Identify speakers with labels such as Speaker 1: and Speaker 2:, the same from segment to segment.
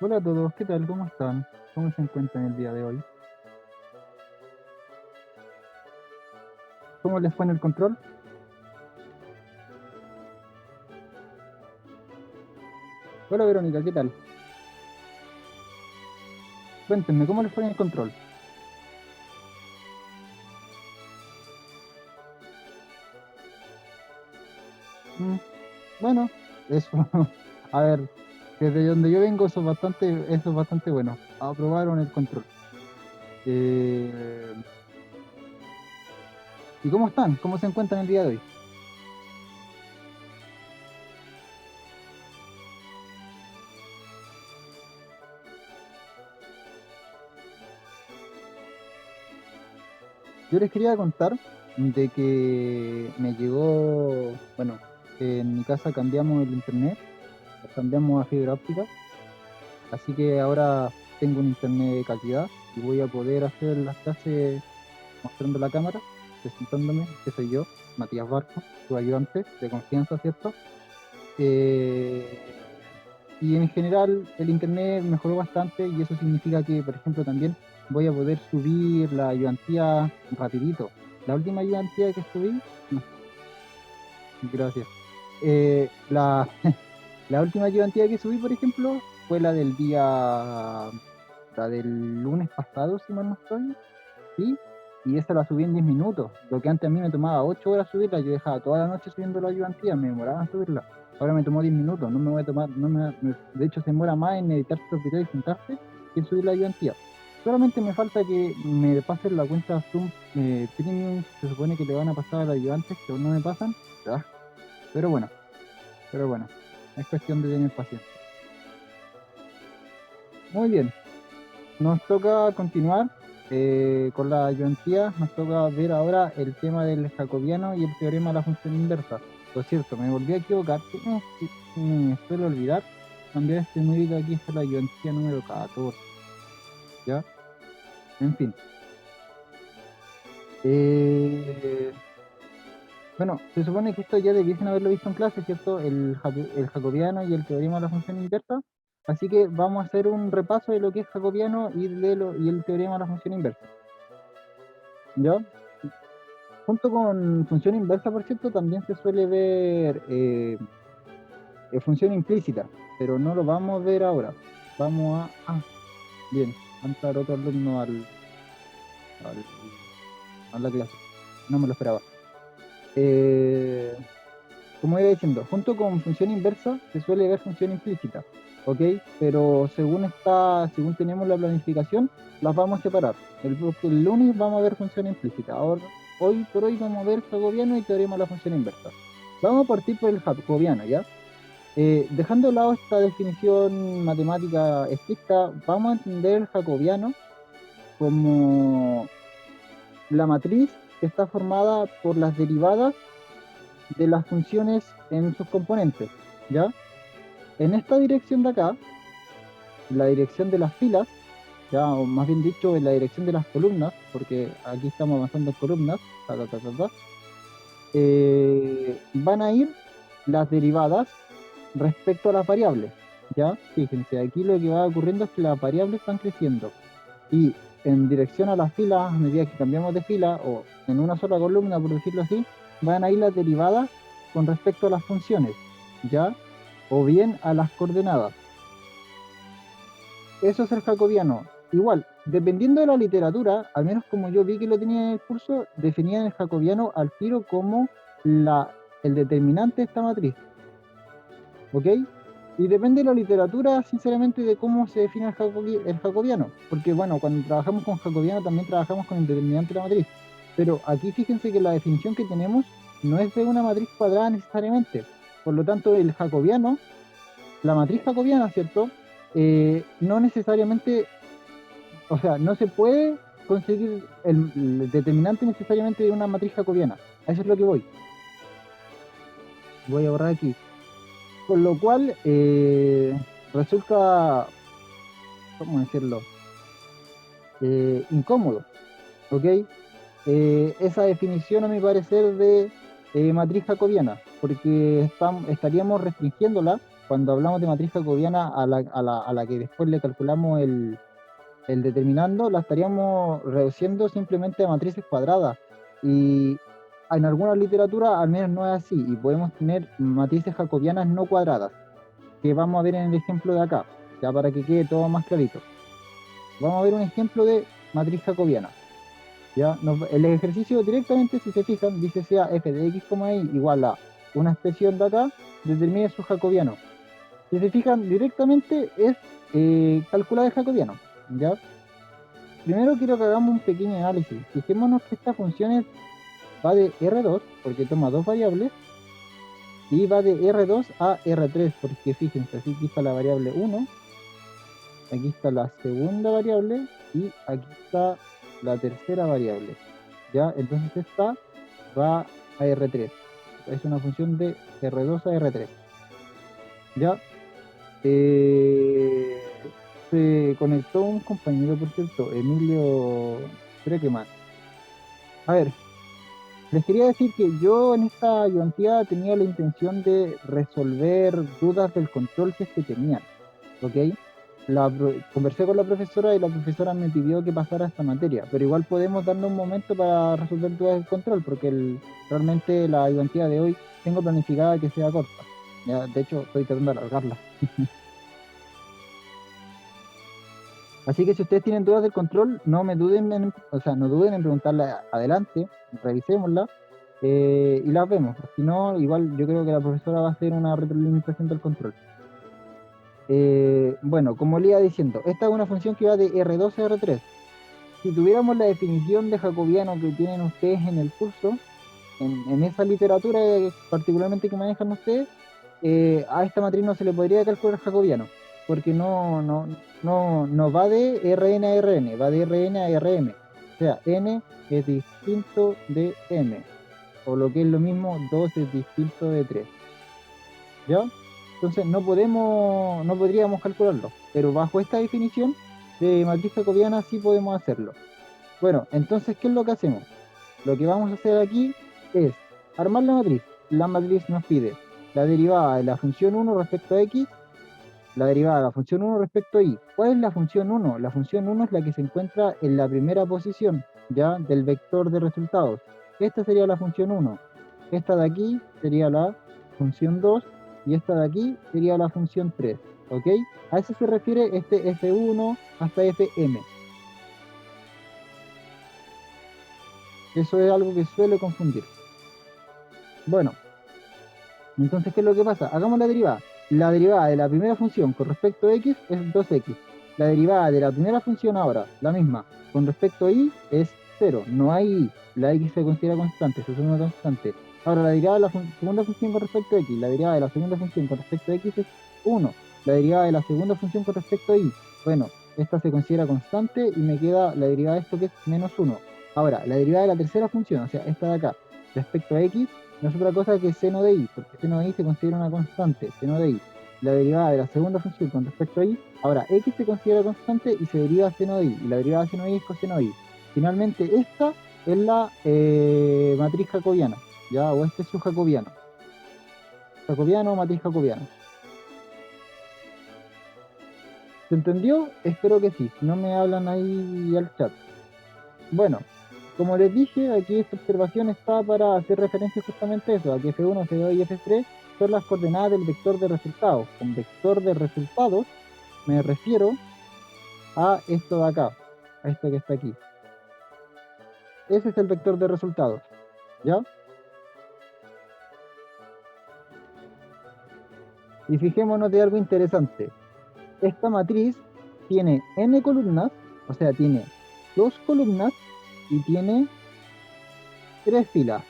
Speaker 1: Hola a todos, ¿qué tal? ¿Cómo están? ¿Cómo se encuentran el día de hoy? ¿Cómo les fue en el control? Hola Verónica, ¿qué tal? Cuéntenme, ¿cómo les fue en el control? Mm, bueno, eso, a ver, desde donde yo vengo eso es bastante bueno. Aprobaron el control. Eh, ¿Y cómo están? ¿Cómo se encuentran el día de hoy? Yo les quería contar de que me llegó, bueno, en mi casa cambiamos el internet, lo cambiamos a fibra óptica. Así que ahora tengo un internet de calidad y voy a poder hacer las clases mostrando la cámara, presentándome, que soy yo, Matías Barco, tu ayudante de confianza, ¿cierto? Eh, y en general el internet mejoró bastante y eso significa que, por ejemplo, también voy a poder subir la ayudantía rapidito. La última ayudantía que subí, no, gracias. La, la última ayudantía que subí, por ejemplo, fue la del lunes pasado, si mal no estoy, ¿sí? Y esa la subí en 10 minutos. Lo que antes a mí me tomaba 8 horas subirla, yo dejaba toda la noche subiendo la ayudantía, me demoraba en subirla. Ahora me tomó 10 minutos, no me voy a tomar, no de hecho se demora más en editar los videos y juntarse que en subir la ayudantía. Solamente me falta que me pasen la cuenta Zoom Premium, se supone que le van a pasar a los ayudantes, que aún no me pasan. Ah, pero bueno, pero bueno, es cuestión de tener paciencia. Muy bien. Nos toca continuar con la ayudantía, nos toca ver ahora el tema del jacobiano y el teorema de la función inversa. Por cierto, me volví a equivocar, me suelo olvidar cambiar este numerito aquí, esta es la ayudantía número 14, ¿ya? En fin. Eh, bueno, se supone que esto ya debiesen haberlo visto en clase, ¿cierto? El jacobiano y el teorema de la función inversa. Así que vamos a hacer un repaso de lo que es jacobiano y el teorema de la función inversa, ¿ya? Junto con función inversa, por cierto, también se suele ver función implícita, pero no lo vamos a ver ahora. Bien, va a entrar otro alumno al- a la clase. No me lo esperaba. Eh, Como iba diciendo, junto con función inversa se suele ver función implícita, ¿ok? Pero según tenemos la planificación, las vamos a separar. El lunes vamos a ver función implícita. Ahora, hoy por hoy vamos a ver jacobiano y teorema de la función inversa. Vamos a partir por el jacobiano, ¿ya? Dejando de lado esta definición matemática estricta, vamos a entender el jacobiano como la matriz que está formada por las derivadas de las funciones en sus componentes, ¿ya? En esta dirección de acá, la dirección de las filas, ya, o más bien dicho, en la dirección de las columnas, porque aquí estamos avanzando en columnas, van a ir las derivadas respecto a las variables, ¿ya? Fíjense, aquí lo que va ocurriendo es que las variables van creciendo y en dirección a las filas, a medida que cambiamos de fila o en una sola columna, por decirlo así, van a ir las derivadas con respecto a las funciones, ¿ya? O bien a las coordenadas. Eso es el jacobiano. Igual, dependiendo de la literatura, al menos como yo vi que lo tenía en el curso, definían el jacobiano al tiro como el determinante de esta matriz, ¿ok? Y depende de la literatura, sinceramente, de cómo se define el jacobiano, porque bueno, cuando trabajamos con jacobiano también trabajamos con el determinante de la matriz, pero aquí fíjense que la definición que tenemos no es de una matriz cuadrada necesariamente, por lo tanto, el jacobiano, la matriz jacobiana, ¿cierto? No necesariamente, o sea, no se puede conseguir el determinante necesariamente de una matriz jacobiana, a eso es lo que voy. Voy a borrar aquí. Con lo cual, resulta, ¿cómo decirlo? Incómodo, ¿ok? Esa definición, a mi parecer, de matriz jacobiana, porque estaríamos restringiéndola. cuando hablamos de matriz jacobiana a la que después le calculamos el determinando, la estaríamos reduciendo simplemente a matrices cuadradas. Y en algunas literaturas al menos no es así, y podemos tener matrices jacobianas no cuadradas, que vamos a ver en el ejemplo de acá, ya para que quede todo más clarito. Vamos a ver un ejemplo de matriz jacobiana. ¿Ya? El ejercicio directamente, si se fijan, dice sea f de x, y igual a una expresión de acá, determine su jacobiano. Si se fijan, directamente es calcular el jacobiano. ¿Ya? Primero quiero que hagamos un pequeño análisis. Fijémonos que esta función va de R2, porque toma dos variables, y va de R2 a R3, porque fíjense, aquí está la variable 1, aquí está la segunda variable, y aquí está la tercera variable. ¿Ya? Entonces esta va a R3. Es una función de R2 a R3. ¿Ya? Eh, Se conectó un compañero, por cierto, Emilio Trekeman. A ver, les quería decir que yo en esta ayudantía tenía la intención de resolver dudas del control que es que tenían, ¿ok? Conversé con la profesora y la profesora me pidió que pasara esta materia, pero igual podemos darnos un momento para resolver dudas del control, porque realmente la ayudantía de hoy tengo planificada que sea corta. Ya, de hecho, estoy tratando de alargarla. Así que si ustedes tienen dudas del control, no me duden en, o sea, no duden en preguntarla adelante, revisémosla y las vemos. Si no, igual yo creo que la profesora va a hacer una retroalimentación del control. Bueno, como le iba diciendo, esta es una función que va de R2 a R3. Si tuviéramos la definición de jacobiano que tienen ustedes en el curso, en esa literatura particularmente que manejan ustedes, a esta matriz no se le podría calcular jacobiano, porque no va de Rn a Rn, va de Rn a Rm. O sea, n es distinto de m, o lo que es lo mismo, 2 es distinto de 3. ¿Ya? Entonces no podríamos calcularlo, pero bajo esta definición de matriz jacobiana sí podemos hacerlo. Bueno, entonces, ¿qué es lo que hacemos? Lo que vamos a hacer aquí es armar la matriz. La matriz nos pide la derivada de la función 1 respecto a x, la derivada de la función 1 respecto a y. ¿Cuál es la función 1? La función 1 es la que se encuentra en la primera posición, ¿ya? Del vector de resultados. Esta sería la función 1. Esta de aquí sería la función 2 y esta de aquí sería la función 3, ¿ok? A eso se refiere este f1 hasta fm. Eso es algo que suele confundir. Bueno, entonces, ¿qué es lo que pasa? Hagamos la derivada. La derivada de la primera función con respecto a x es 2x. La derivada de la primera función ahora, la misma, con respecto a y es 0. No hay y. La x se considera constante, se suma constante. Ahora, la derivada de la segunda función con respecto a x, la derivada de la segunda función con respecto a x es 1. La derivada de la segunda función con respecto a y, bueno, esta se considera constante y me queda la derivada de esto que es menos 1. Ahora, la derivada de la tercera función, o sea, esta de acá, respecto a x, no es otra cosa que seno de i, porque seno de i se considera una constante, seno de i. La derivada de la segunda función con respecto a y, ahora x se considera constante y se deriva seno de i, y la derivada de seno de i es coseno de i. Finalmente, esta es la matriz jacobiana, ¿ya? O este es su jacobiano. Jacobiano o matriz jacobiana. ¿Se entendió? Espero que sí. Si no me hablan ahí al chat. Bueno, como les dije, aquí esta observación está para hacer referencia justamente a eso, a que F1, F2 y F3 son las coordenadas del vector de resultados. Con vector de resultados me refiero a esto de acá, a esto que está aquí. Ese es el vector de resultados, ¿ya? Y fijémonos de algo interesante. Esta matriz tiene n columnas, o sea, tiene dos columnas y tiene tres filas.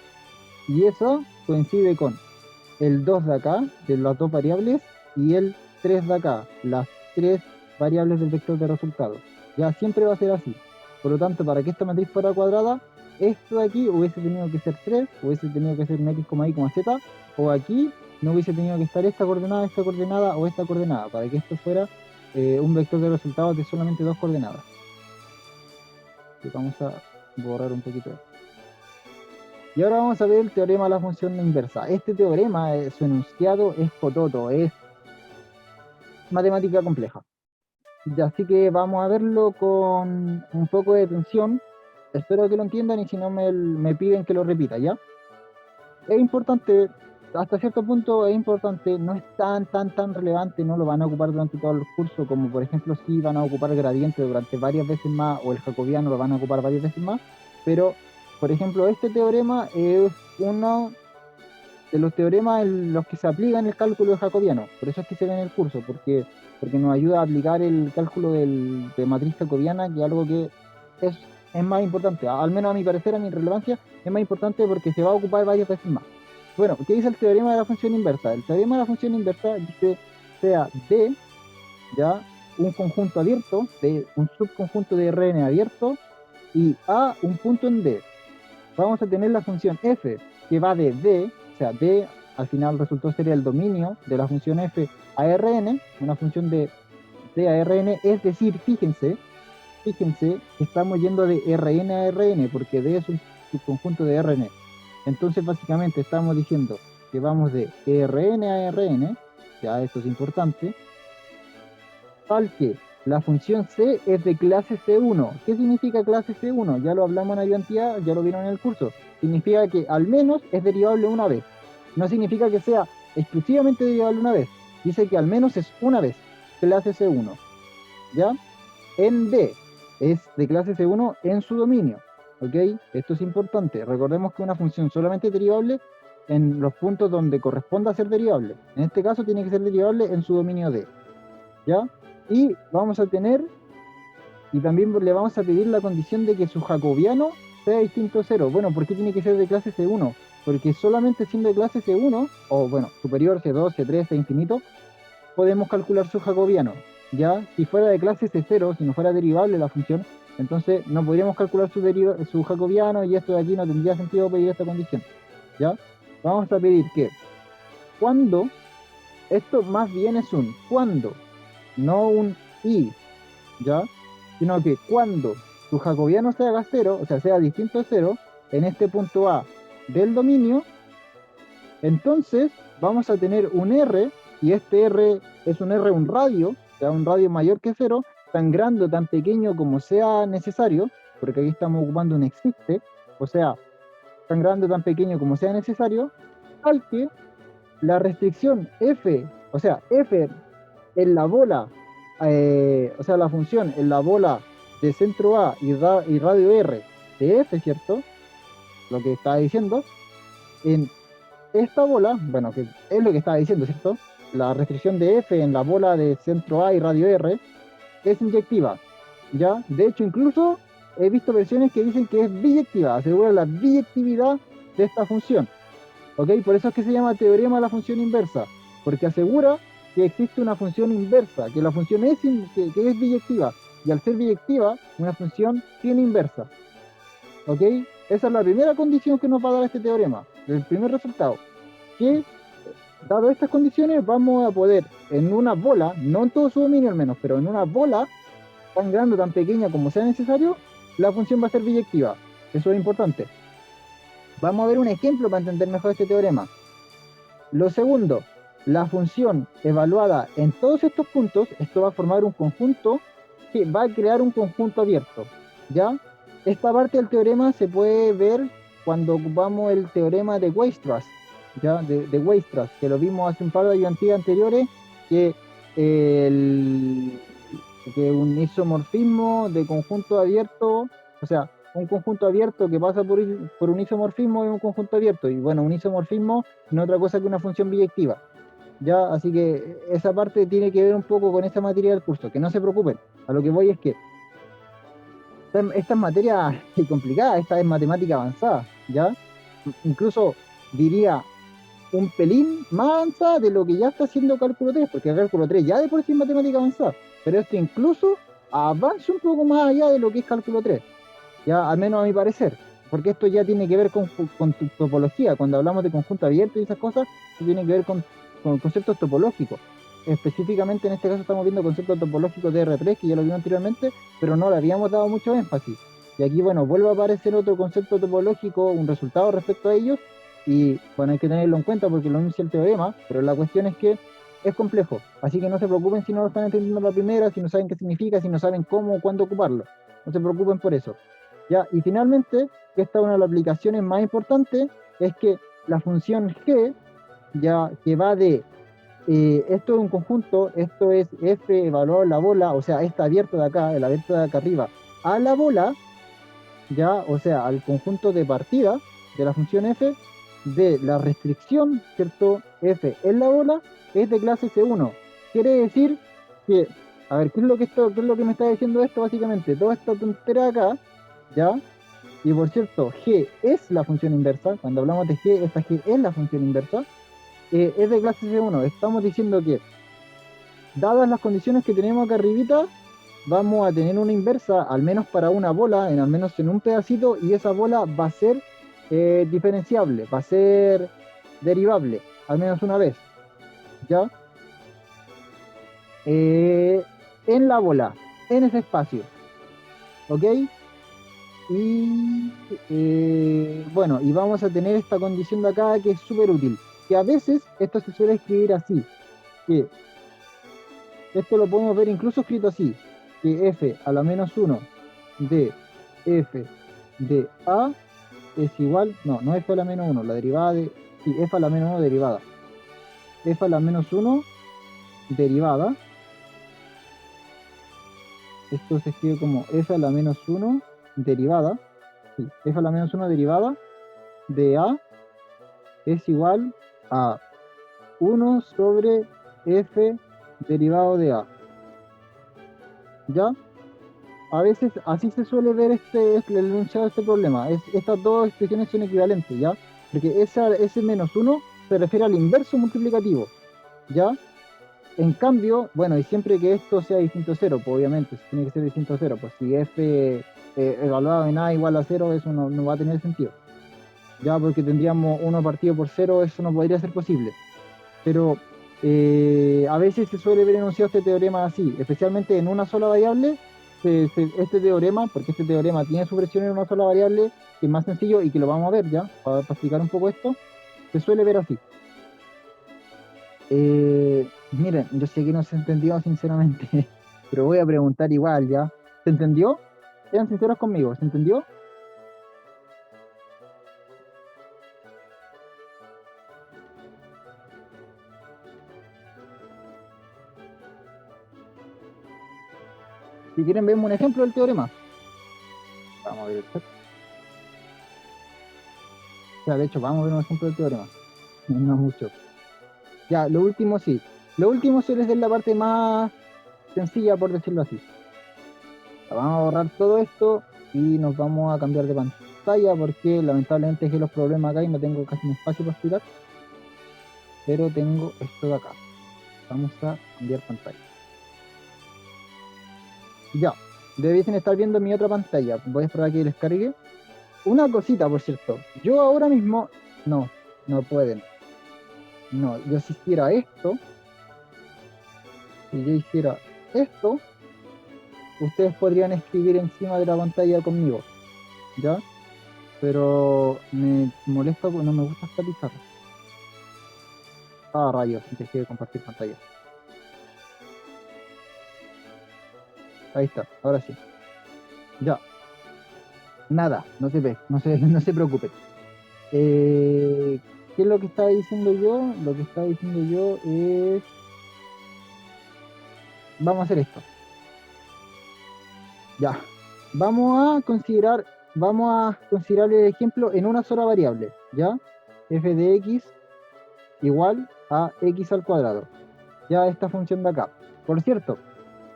Speaker 1: Y eso coincide con el 2 de acá, de las dos variables, y el 3 de acá, las tres variables del vector de resultados. Ya siempre va a ser así. Por lo tanto, para que esta matriz fuera cuadrada, esto de aquí hubiese tenido que ser 3, hubiese tenido que ser un x, y, z, o aquí no hubiese tenido que estar esta coordenada o esta coordenada, para que esto fuera un vector de resultados de solamente dos coordenadas. Y vamos a borrar un poquito esto. Y ahora vamos a ver el teorema de la función inversa. Este teorema, su enunciado es cototo, es matemática compleja. Así que vamos a verlo con un poco de atención. Espero que lo entiendan y si no me piden que lo repita, ¿ya? Es importante, hasta cierto punto es importante, no es tan relevante, no lo van a ocupar durante todo el curso, como por ejemplo si van a ocupar el gradiente durante varias veces más, o el jacobiano lo van a ocupar varias veces más, pero por ejemplo este teorema es uno de los teoremas en los que se aplica en el cálculo de jacobiano, por eso es que se ve en el curso, porque nos ayuda a aplicar el cálculo de matriz jacobiana, que es algo que es, es más importante, al menos a mi parecer, a mi relevancia, es más importante porque se va a ocupar varias veces más. Bueno, ¿qué dice el teorema de la función inversa? El teorema de la función inversa dice sea D, ya, un conjunto abierto, de un subconjunto de Rn abierto, y A un punto en D. Vamos a tener la función f que va de D, o sea, D al final resultó ser el dominio de la función f a Rn, una función de D a Rn, es decir, fíjense que estamos yendo de Rn a Rn, porque D es un subconjunto de Rn. Entonces, básicamente estamos diciendo que vamos de Rn a Rn, ya esto es importante, tal que la función c es de clase C1. ¿Qué significa clase C1? Ya lo hablamos en ayudantía, ya lo vieron en el curso. Significa que al menos es derivable una vez. No significa que sea exclusivamente derivable una vez. Dice que al menos es una vez, clase C1. ¿Ya? En D es de clase C1 en su dominio. ¿Ok? Esto es importante. Recordemos que una función solamente es derivable en los puntos donde corresponda a ser derivable. En este caso tiene que ser derivable en su dominio D. ¿Ya? Y vamos a tener, y también le vamos a pedir la condición de que su jacobiano sea distinto a cero. Bueno, ¿por qué tiene que ser de clase C1? Porque solamente siendo de clase C1, o bueno, superior C2, C3, C infinito, podemos calcular su jacobiano. Ya, si fuera de clase C0, si no fuera derivable la función, entonces no podríamos calcular su jacobiano y esto de aquí no tendría sentido pedir esta condición. ¿Ya? Vamos a pedir que cuando, esto más bien es un cuando, no un y, ¿ya? Sino que cuando tu jacobiano se haga cero, o sea, sea distinto a cero, en este punto A del dominio, entonces vamos a tener un R, y este R es un R, un radio, o sea, un radio mayor que cero, tan grande o tan pequeño como sea necesario, porque aquí estamos ocupando un existe, o sea, tan grande o tan pequeño como sea necesario, al que la restricción F, o sea, F en la bola, o sea, la función en la bola de centro A y radio R de F, ¿cierto? Lo que estaba diciendo, en esta bola, bueno, que es lo que estaba diciendo, ¿cierto? La restricción de F en la bola de centro A y radio R es inyectiva, ¿ya? De hecho, incluso he visto versiones que dicen que es biyectiva, asegura la biyectividad de esta función, ¿ok? Por eso es que se llama teorema de la función inversa, porque asegura que existe una función inversa, que la función que es biyectiva, y al ser biyectiva, una función tiene inversa, ¿ok? Esa es la primera condición que nos va a dar este teorema, el primer resultado, que dado estas condiciones vamos a poder en una bola, no en todo su dominio al menos, pero en una bola tan grande o tan pequeña como sea necesario, la función va a ser biyectiva. Eso es importante. Vamos a ver un ejemplo para entender mejor este teorema. Lo segundo, la función evaluada en todos estos puntos, esto va a formar un conjunto que va a crear un conjunto abierto, ¿ya? Esta parte del teorema se puede ver cuando ocupamos el teorema de Weierstrass, ¿ya? De Weierstrass, que lo vimos hace un par de ayudantías anteriores, que, el, que un isomorfismo de conjunto abierto, o sea, un conjunto abierto que pasa por un isomorfismo es un conjunto abierto, y bueno, un isomorfismo no es otra cosa que una función biyectiva. Ya, así que esa parte tiene que ver un poco con esa materia del curso, que no se preocupen. A lo que voy es que esta es materia complicada, esta es matemática avanzada, ¿ya? Incluso diría un pelín más avanzada de lo que ya está haciendo cálculo 3, porque cálculo 3 ya de por sí es matemática avanzada, pero esto incluso avanza un poco más allá de lo que es cálculo 3, ya al menos a mi parecer, porque esto ya tiene que ver con tu topología. Cuando hablamos de conjunto abierto y esas cosas, esto tiene que ver con conceptos topológicos. Específicamente en este caso estamos viendo conceptos topológicos de R3, que ya lo vimos anteriormente, pero no le habíamos dado mucho énfasis. Y aquí, bueno, vuelve a aparecer otro concepto topológico, un resultado respecto a ellos, y bueno, hay que tenerlo en cuenta porque lo enuncia el teorema, pero la cuestión es que es complejo, así que no se preocupen si no lo están entendiendo la primera, si no saben qué significa, si no saben cómo o cuándo ocuparlo. No se preocupen por eso. Ya, y finalmente, que esta es una de las aplicaciones más importantes, es que la función g, ya que va de, esto es un conjunto, esto es f evaluado en la bola, o sea, está abierto de acá, el abierto de acá arriba, a la bola, ya, o sea, al conjunto de partida de la función f, de la restricción, ¿cierto? F en la bola es de clase C1. Quiere decir que, a ver, qué es lo que me está diciendo esto básicamente? Toda esta tontera acá, ¿ya? Y por cierto, g es la función inversa. Cuando hablamos de g, esta g es la función inversa. Es de clase C1. Estamos diciendo que, dadas las condiciones que tenemos acá arribita, vamos a tener una inversa, al menos para una bola, al menos en un pedacito, y esa bola va a ser diferenciable, va a ser derivable, al menos una vez, ¿ya? Eh, en la bola, en ese espacio, ¿ok? Y bueno, y vamos a tener esta condición de acá que es súper útil, que a veces esto se suele escribir así, que esto lo podemos ver incluso escrito así, que f a la menos uno de f de a es igual, no f a la menos uno, la derivada de, sí, f a la menos uno derivada, f a la menos uno derivada, esto se escribe como f a la menos uno derivada, sí, f a la menos uno derivada de a es igual a uno sobre f derivado de a, ¿ya? A veces así se suele ver el enunciado de este problema. Estas dos expresiones son equivalentes, ¿ya? Porque ese menos uno se refiere al inverso multiplicativo, ¿ya? En cambio, bueno, y siempre que esto sea distinto a cero, pues obviamente, si tiene que ser distinto a cero, pues si f evaluado en a igual a cero, eso no va a tener sentido, ¿ya? Porque tendríamos uno partido por cero, eso no podría ser posible. Pero a veces se suele ver enunciado este teorema así, especialmente en una sola variable. Este teorema, porque este teorema tiene su expresión en una sola variable, que es más sencillo y que lo vamos a ver ya, para explicar un poco esto, se suele ver así. Miren, yo sé que no se entendió sinceramente, pero voy a preguntar igual ya. ¿Se entendió? Sean sinceros conmigo, ¿se entendió? Si quieren, vemos un ejemplo del teorema. Vamos a ver el chat. O sea, de hecho, vamos a ver un ejemplo del teorema. No mucho. Ya, lo último sí. Lo último suele ser la parte más sencilla, por decirlo así. Vamos a borrar todo esto y nos vamos a cambiar de pantalla porque lamentablemente es que los problemas acá y no tengo casi un espacio para explicar, pero tengo esto de acá. Vamos a cambiar pantalla. Ya, debiesen estar viendo mi otra pantalla. Voy a esperar a que descargue. Una cosita, por cierto. Yo ahora mismo, no, no pueden. No, yo si hiciera esto, si yo hiciera esto, ustedes podrían escribir encima de la pantalla conmigo, ¿ya? Pero me molesta, no me gusta esta pizarra. Ah, rayos, dejé de compartir pantalla. Ahí está, ahora sí. Ya, nada, no se ve, no se preocupen. ¿Qué es lo que estaba diciendo yo? Lo que estaba diciendo yo es, vamos a hacer esto. Ya, vamos a considerar el ejemplo en una sola variable, ¿ya? F de x igual a x al cuadrado. Ya esta función de acá. Por cierto,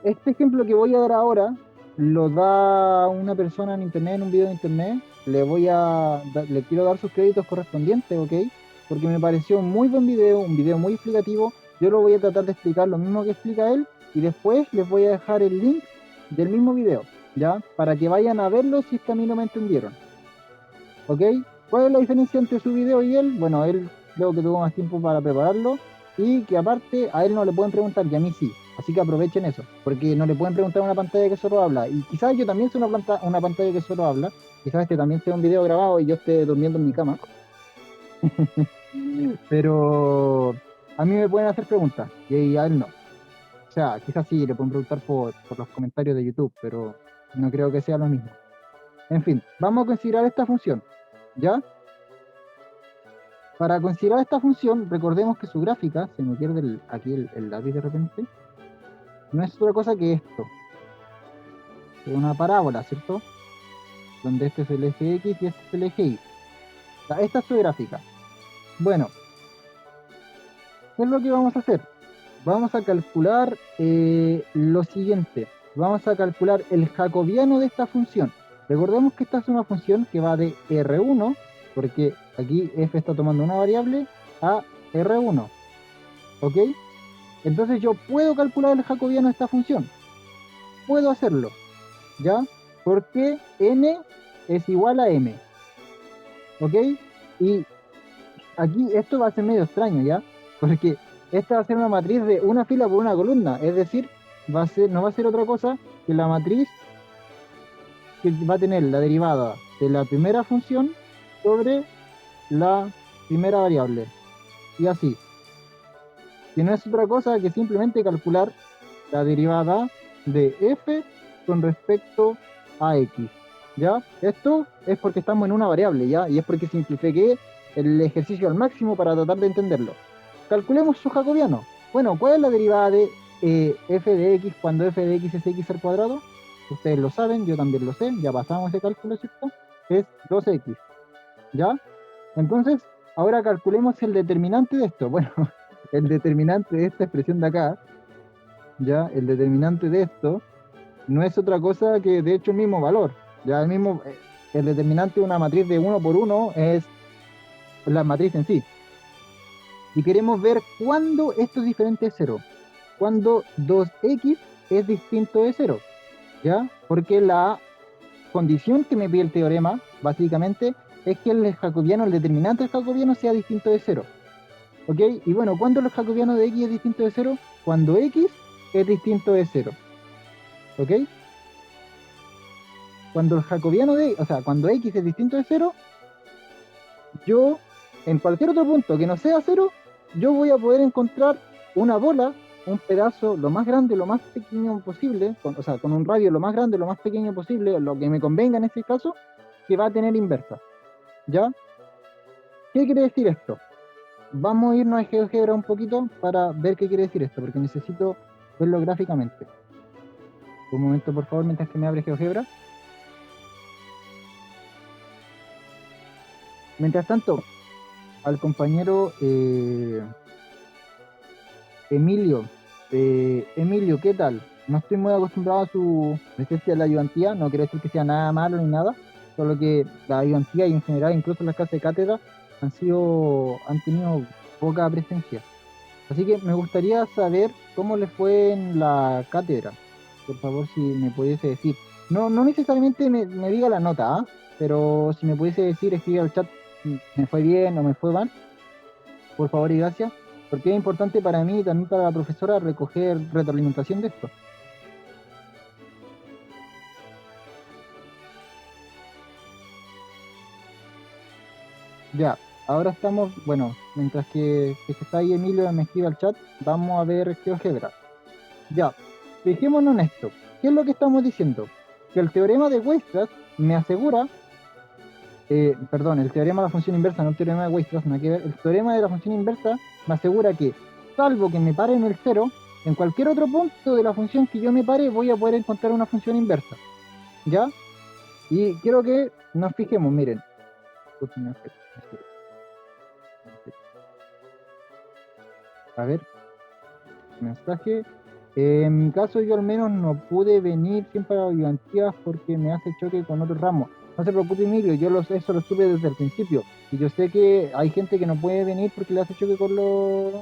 Speaker 1: este ejemplo que voy a dar ahora lo da una persona en internet, en un video de internet. Le quiero dar sus créditos correspondientes, ¿ok? Porque me pareció un muy buen video, un video muy explicativo. Yo lo voy a tratar de explicar lo mismo que explica él y después les voy a dejar el link del mismo video, ¿ya? Para que vayan a verlo si es que a mí no me entendieron, ¿ok? ¿Cuál es la diferencia entre su video y él? Bueno, él creo que tuvo más tiempo para prepararlo y que aparte a él no le pueden preguntar y a mí sí. Así que aprovechen eso, porque no le pueden preguntar a una pantalla que solo habla. Y quizás yo también soy una pantalla que solo habla. Quizás este también sea un video grabado y yo esté durmiendo en mi cama. Pero A mí me pueden hacer preguntas y a él no. O sea, quizás sí, le pueden preguntar por los comentarios de YouTube, pero no creo que sea lo mismo. En fin, vamos a considerar esta función, ¿ya? Para considerar esta función, recordemos que su gráfica, se me pierde aquí el lápiz de repente, no es otra cosa que esto, es una parábola, ¿cierto? Donde este es el eje X y este es el eje Y. O sea, esta es su gráfica. Bueno, ¿qué es lo que vamos a hacer? Vamos a calcular lo siguiente. Vamos a calcular el jacobiano de esta función. Recordemos que esta es una función que va de R1, porque aquí f está tomando una variable, a R1. ¿Ok? Entonces yo puedo calcular el jacobiano de esta función. Puedo hacerlo. ¿Ya? Porque n es igual a m. ¿Ok? Y aquí esto va a ser medio extraño, ¿ya? Porque esta va a ser una matriz de una fila por una columna, es decir, no va a ser otra cosa que la matriz que va a tener la derivada de la primera función sobre la primera variable. Y así, que no es otra cosa que simplemente calcular la derivada de f con respecto a x. ¿Ya? Esto es porque estamos en una variable, ¿ya? Y es porque simplifiqué el ejercicio al máximo para tratar de entenderlo. Calculemos su jacobiano. Bueno, ¿cuál es la derivada de f de x cuando f de x es x al cuadrado? Ustedes lo saben, yo también lo sé, ya pasamos ese cálculo, ¿cierto? Es 2x, ¿ya? Entonces, ahora calculemos el determinante de esto. Bueno, el determinante de esta expresión de acá, ¿ya? El determinante de esto no es otra cosa que, de hecho, el mismo valor. Ya el determinante de una matriz de uno por uno es la matriz en sí. Y queremos ver cuándo esto es diferente de cero. Cuando 2x es distinto de cero, ¿ya? Porque la condición que me pide el teorema, básicamente, es que el jacobiano, el determinante del jacobiano sea distinto de cero. ¿Ok? Y bueno, ¿cuándo el jacobiano de x es distinto de cero? Cuando x es distinto de cero. ¿Ok? Cuando el jacobiano o sea, cuando x es distinto de cero, yo, en cualquier otro punto que no sea cero, yo voy a poder encontrar una bola, un pedazo lo más grande, lo más pequeño posible, o sea, con un radio lo más grande, lo más pequeño posible, lo que me convenga en este caso, que va a tener inversa. ¿Ya? ¿Qué quiere decir esto? Vamos a irnos a GeoGebra un poquito para ver qué quiere decir esto, porque necesito verlo gráficamente. Un momento, por favor, mientras que me abre GeoGebra. Mientras tanto, al compañero Emilio. Emilio, ¿qué tal? No estoy muy acostumbrado a su presencia en la ayudantía, no quiere decir que sea nada malo ni nada, solo que la ayudantía y en general incluso las clases de cátedra han tenido poca presencia. Así que me gustaría saber cómo le fue en la cátedra. Por favor, si me pudiese decir. No, no necesariamente me diga la nota, ¿ah? Pero si me pudiese decir, escribir al chat, me fue bien o me fue mal, por favor y gracias, porque es importante para mí y también para la profesora recoger retroalimentación de esto. Ya, ahora estamos, bueno, mientras que está ahí Emilio me escribe al chat, vamos a ver GeoGebra. Ya, fijémonos en esto. ¿Qué es lo que estamos diciendo? Que el teorema de Weierstrass me asegura, perdón, el teorema de la función inversa, no el teorema de Weierstrass, nada que ver, el teorema de la función inversa me asegura que, salvo que me pare en el cero, en cualquier otro punto de la función que yo me pare voy a poder encontrar una función inversa. ¿Ya? Y quiero que nos fijemos, miren. A ver, mensaje. En mi caso, yo al menos no pude venir siempre a la ayudantías porque me hace choque con otro ramo. No se preocupe, Emilio, eso lo supe desde el principio. Y yo sé que hay gente que no puede venir porque le hace choque con los.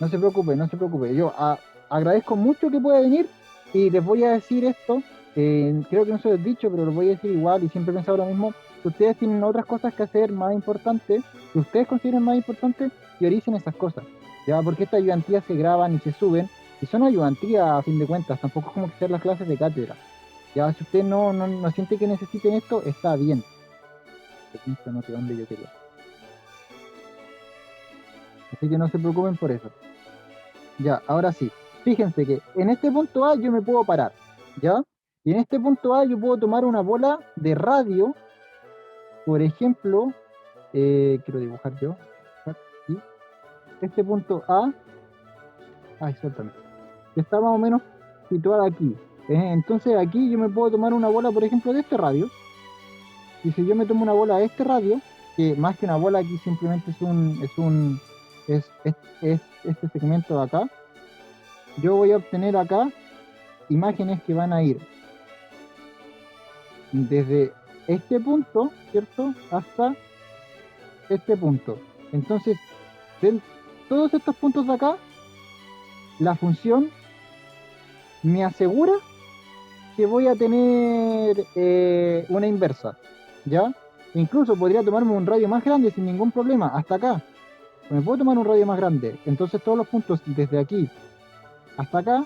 Speaker 1: No se preocupe, no se preocupe. Agradezco mucho que pueda venir y les voy a decir esto. Creo que no se lo he dicho, pero lo voy a decir igual y siempre he pensado lo mismo. Si ustedes tienen otras cosas que hacer más importantes, que ustedes consideren más importantes, prioricen esas cosas. Ya, porque estas ayudantías se graban y se suben y son ayudantías a fin de cuentas. Tampoco es como que sean las clases de cátedra. Ya, si usted no siente que necesiten esto, está bien. Esta nota donde yo quería. Así que no se preocupen por eso. Ya, ahora sí. Fíjense que en este punto A yo me puedo parar, ¿ya? Y en este punto A yo puedo tomar una bola de radio, por ejemplo, quiero dibujar yo. Aquí. Este punto A, ay, suéltame, que está más o menos situada aquí. Entonces aquí yo me puedo tomar una bola, por ejemplo, de este radio. Y si yo me tomo una bola de este radio, que más que una bola aquí simplemente es este segmento de acá, yo voy a obtener acá imágenes que van a ir desde este punto, ¿cierto? Hasta este punto. Entonces, de todos estos puntos de acá, la función me asegura que voy a tener una inversa, ¿ya? Incluso podría tomarme un radio más grande sin ningún problema, hasta acá. Me puedo tomar un radio más grande. Entonces todos los puntos desde aquí hasta acá,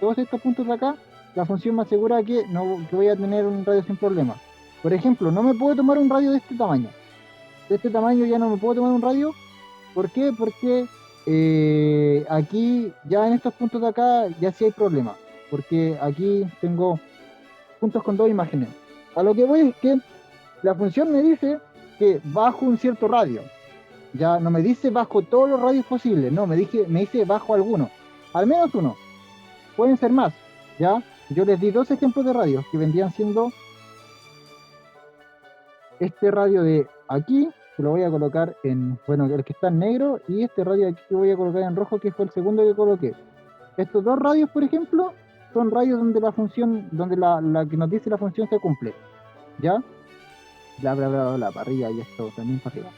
Speaker 1: todos estos puntos de acá, la función me asegura que, no, que voy a tener un radio sin problema. Por ejemplo, no me puedo tomar un radio de este tamaño. De este tamaño ya no me puedo tomar un radio. ¿Por qué? Porque aquí, ya en estos puntos de acá, ya sí hay problema. Porque aquí tengo puntos con dos imágenes. A lo que voy es que la función me dice que bajo un cierto radio. Ya no me dice bajo todos los radios posibles, no, me dice bajo alguno. Al menos uno. Pueden ser más. ¿Ya? Yo les di dos ejemplos de radios que vendrían siendo este radio de aquí, que lo voy a colocar en, bueno, el que está en negro, y este radio de aquí que voy a colocar en rojo, que fue el segundo que coloqué. Estos dos radios, por ejemplo, son radios donde la función, donde la que nos dice la función se cumple. ¿Ya? Bla, bla, bla, bla, para arriba y esto también para arriba.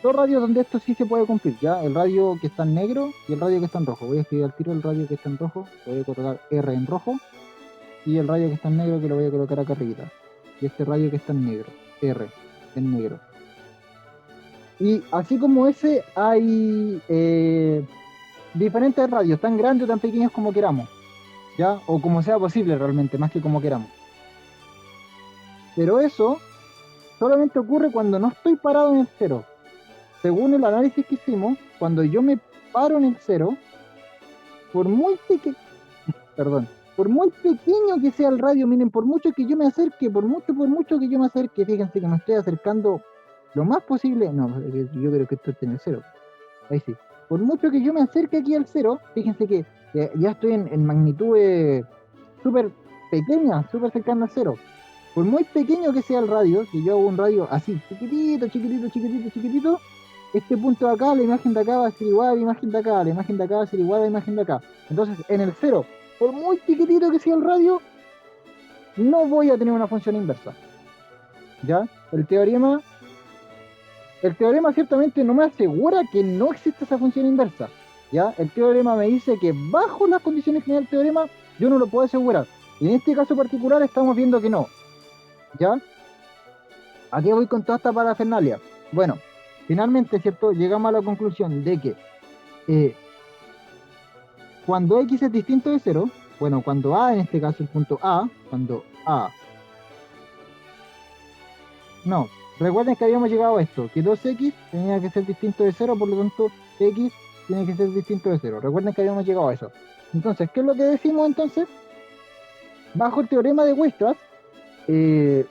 Speaker 1: Dos radios donde esto sí se puede cumplir, ¿ya? El radio que está en negro y el radio que está en rojo. Voy a escribir al tiro el radio que está en rojo, lo voy a colocar R en rojo, y el radio que está en negro que lo voy a colocar acá arriba. Y este radio que está en negro, R, en negro. Y así como ese, hay diferentes radios, tan grandes o tan pequeños como queramos, ¿ya? O como sea posible realmente, más que como queramos. Pero eso solamente ocurre cuando no estoy parado en el cero. Según el análisis que hicimos, cuando yo me paro en el cero, por muy pequeño, perdón, por muy pequeño que sea el radio, miren, por mucho que yo me acerque, por mucho que yo me acerque, fíjense que me estoy acercando lo más posible, no, yo creo que esto está en el cero, ahí sí, por mucho que yo me acerque aquí al cero, fíjense que ya estoy en magnitudes súper pequeñas, súper cercano al cero, por muy pequeño que sea el radio, si yo hago un radio así, chiquitito, chiquitito, chiquitito, chiquitito, este punto de acá, la imagen de acá va a ser igual a la imagen de acá, la imagen de acá va a ser igual a la imagen de acá. Entonces, en el cero, por muy chiquitito que sea el radio, no voy a tener una función inversa. ¿Ya? El teorema ciertamente no me asegura que no existe esa función inversa. ¿Ya? El teorema me dice que bajo las condiciones generales del teorema, yo no lo puedo asegurar. Y en este caso particular estamos viendo que no. ¿Ya? ¿A qué voy con toda esta parafernalia? Bueno, finalmente, ¿cierto? Llegamos a la conclusión de que eh, cuando x es distinto de cero, bueno, cuando a, en este caso el punto A, cuando A, no, recuerden que habíamos llegado a esto, que 2x tenía que ser distinto de cero, por lo tanto x tiene que ser distinto de cero. Recuerden que habíamos llegado a eso. Entonces, ¿qué es lo que decimos entonces? Bajo el teorema de Weierstrass, eh,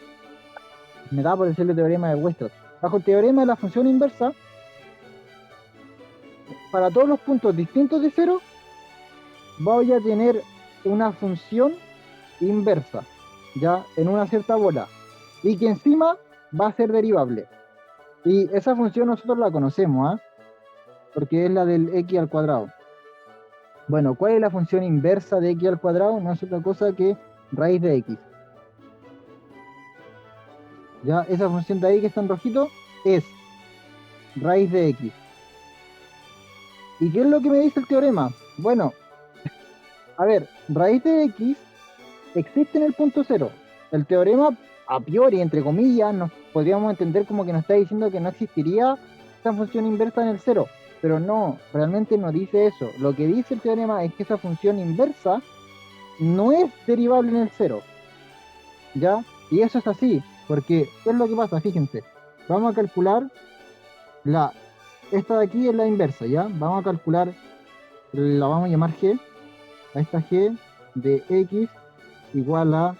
Speaker 1: me da por decirle teorema de Weierstrass, bajo el teorema de la función inversa, para todos los puntos distintos de cero, voy a tener una función inversa, ya en una cierta bola, y que encima va a ser derivable. Y esa función nosotros la conocemos, ¿ah? Porque es la del x al cuadrado. Bueno, ¿cuál es la función inversa de x al cuadrado? No es otra cosa que raíz de x. Ya, esa función de ahí que está en rojito es raíz de x. ¿Y qué es lo que me dice el teorema? Bueno, a ver, raíz de x existe en el punto cero. El teorema, a priori, entre comillas, nos podríamos entender como que nos está diciendo que no existiría esa función inversa en el cero. Pero no, realmente no dice eso. Lo que dice el teorema es que esa función inversa no es derivable en el cero. ¿Ya? Y eso es así, porque ¿qué es lo que pasa? Fíjense, vamos a calcular la esta de aquí es la inversa, ¿ya? Vamos a calcular, la vamos a llamar g, a esta g de x igual a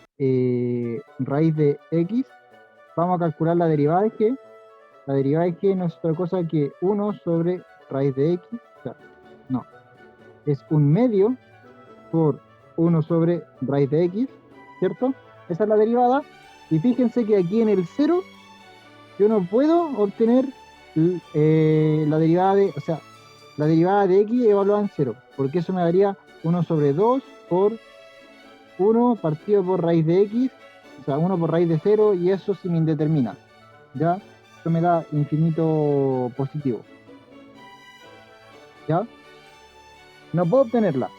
Speaker 1: raíz de x. Vamos a calcular la derivada de g. La derivada de g no es otra cosa que 1 sobre raíz de x. O sea, no, es un medio por 1 sobre raíz de x, ¿cierto? Esa es la derivada. Y fíjense que aquí en el 0 yo no puedo obtener la derivada de, o sea, la derivada de x evaluada en 0, porque eso me daría 1 sobre 2 por 1 partido por raíz de x, o sea, 1 por raíz de 0, y eso sin indetermina, ¿ya? Eso me da infinito positivo, ¿ya? No puedo obtenerla,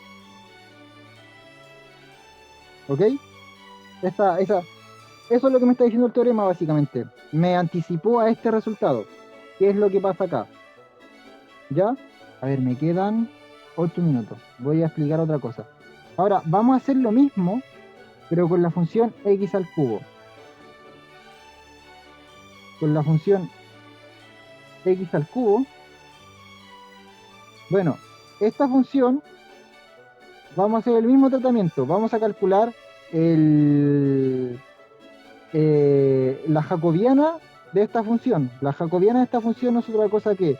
Speaker 1: ¿ok? Eso es lo que me está diciendo el teorema, básicamente. Me anticipó a este resultado. ¿Qué es lo que pasa acá? ¿Ya? A ver, me quedan 8 minutos. Voy a explicar otra cosa. Ahora, vamos a hacer lo mismo, pero con la función x al cubo. Con la función x al cubo, bueno, esta función, vamos a hacer el mismo tratamiento. Vamos a calcular la jacobiana de esta función. La jacobiana de esta función no es otra cosa que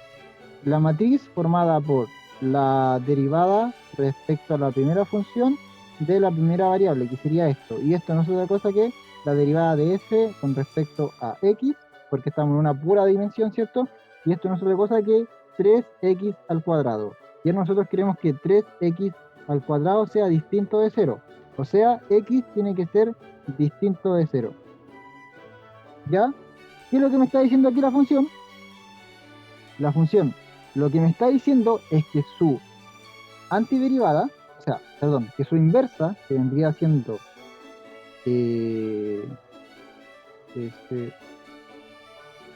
Speaker 1: la matriz formada por la derivada respecto a la primera función de la primera variable, que sería esto. Y esto no es otra cosa que la derivada de f con respecto a x, porque estamos en una pura dimensión, ¿cierto? Y esto no es otra cosa que 3x al cuadrado. Y nosotros queremos que 3x al cuadrado sea distinto de 0. O sea, x tiene que ser distinto de 0. ¿Ya? ¿Qué es lo que me está diciendo aquí la función? La función lo que me está diciendo es que su antiderivada, o sea, perdón, que su inversa, que vendría siendo eh,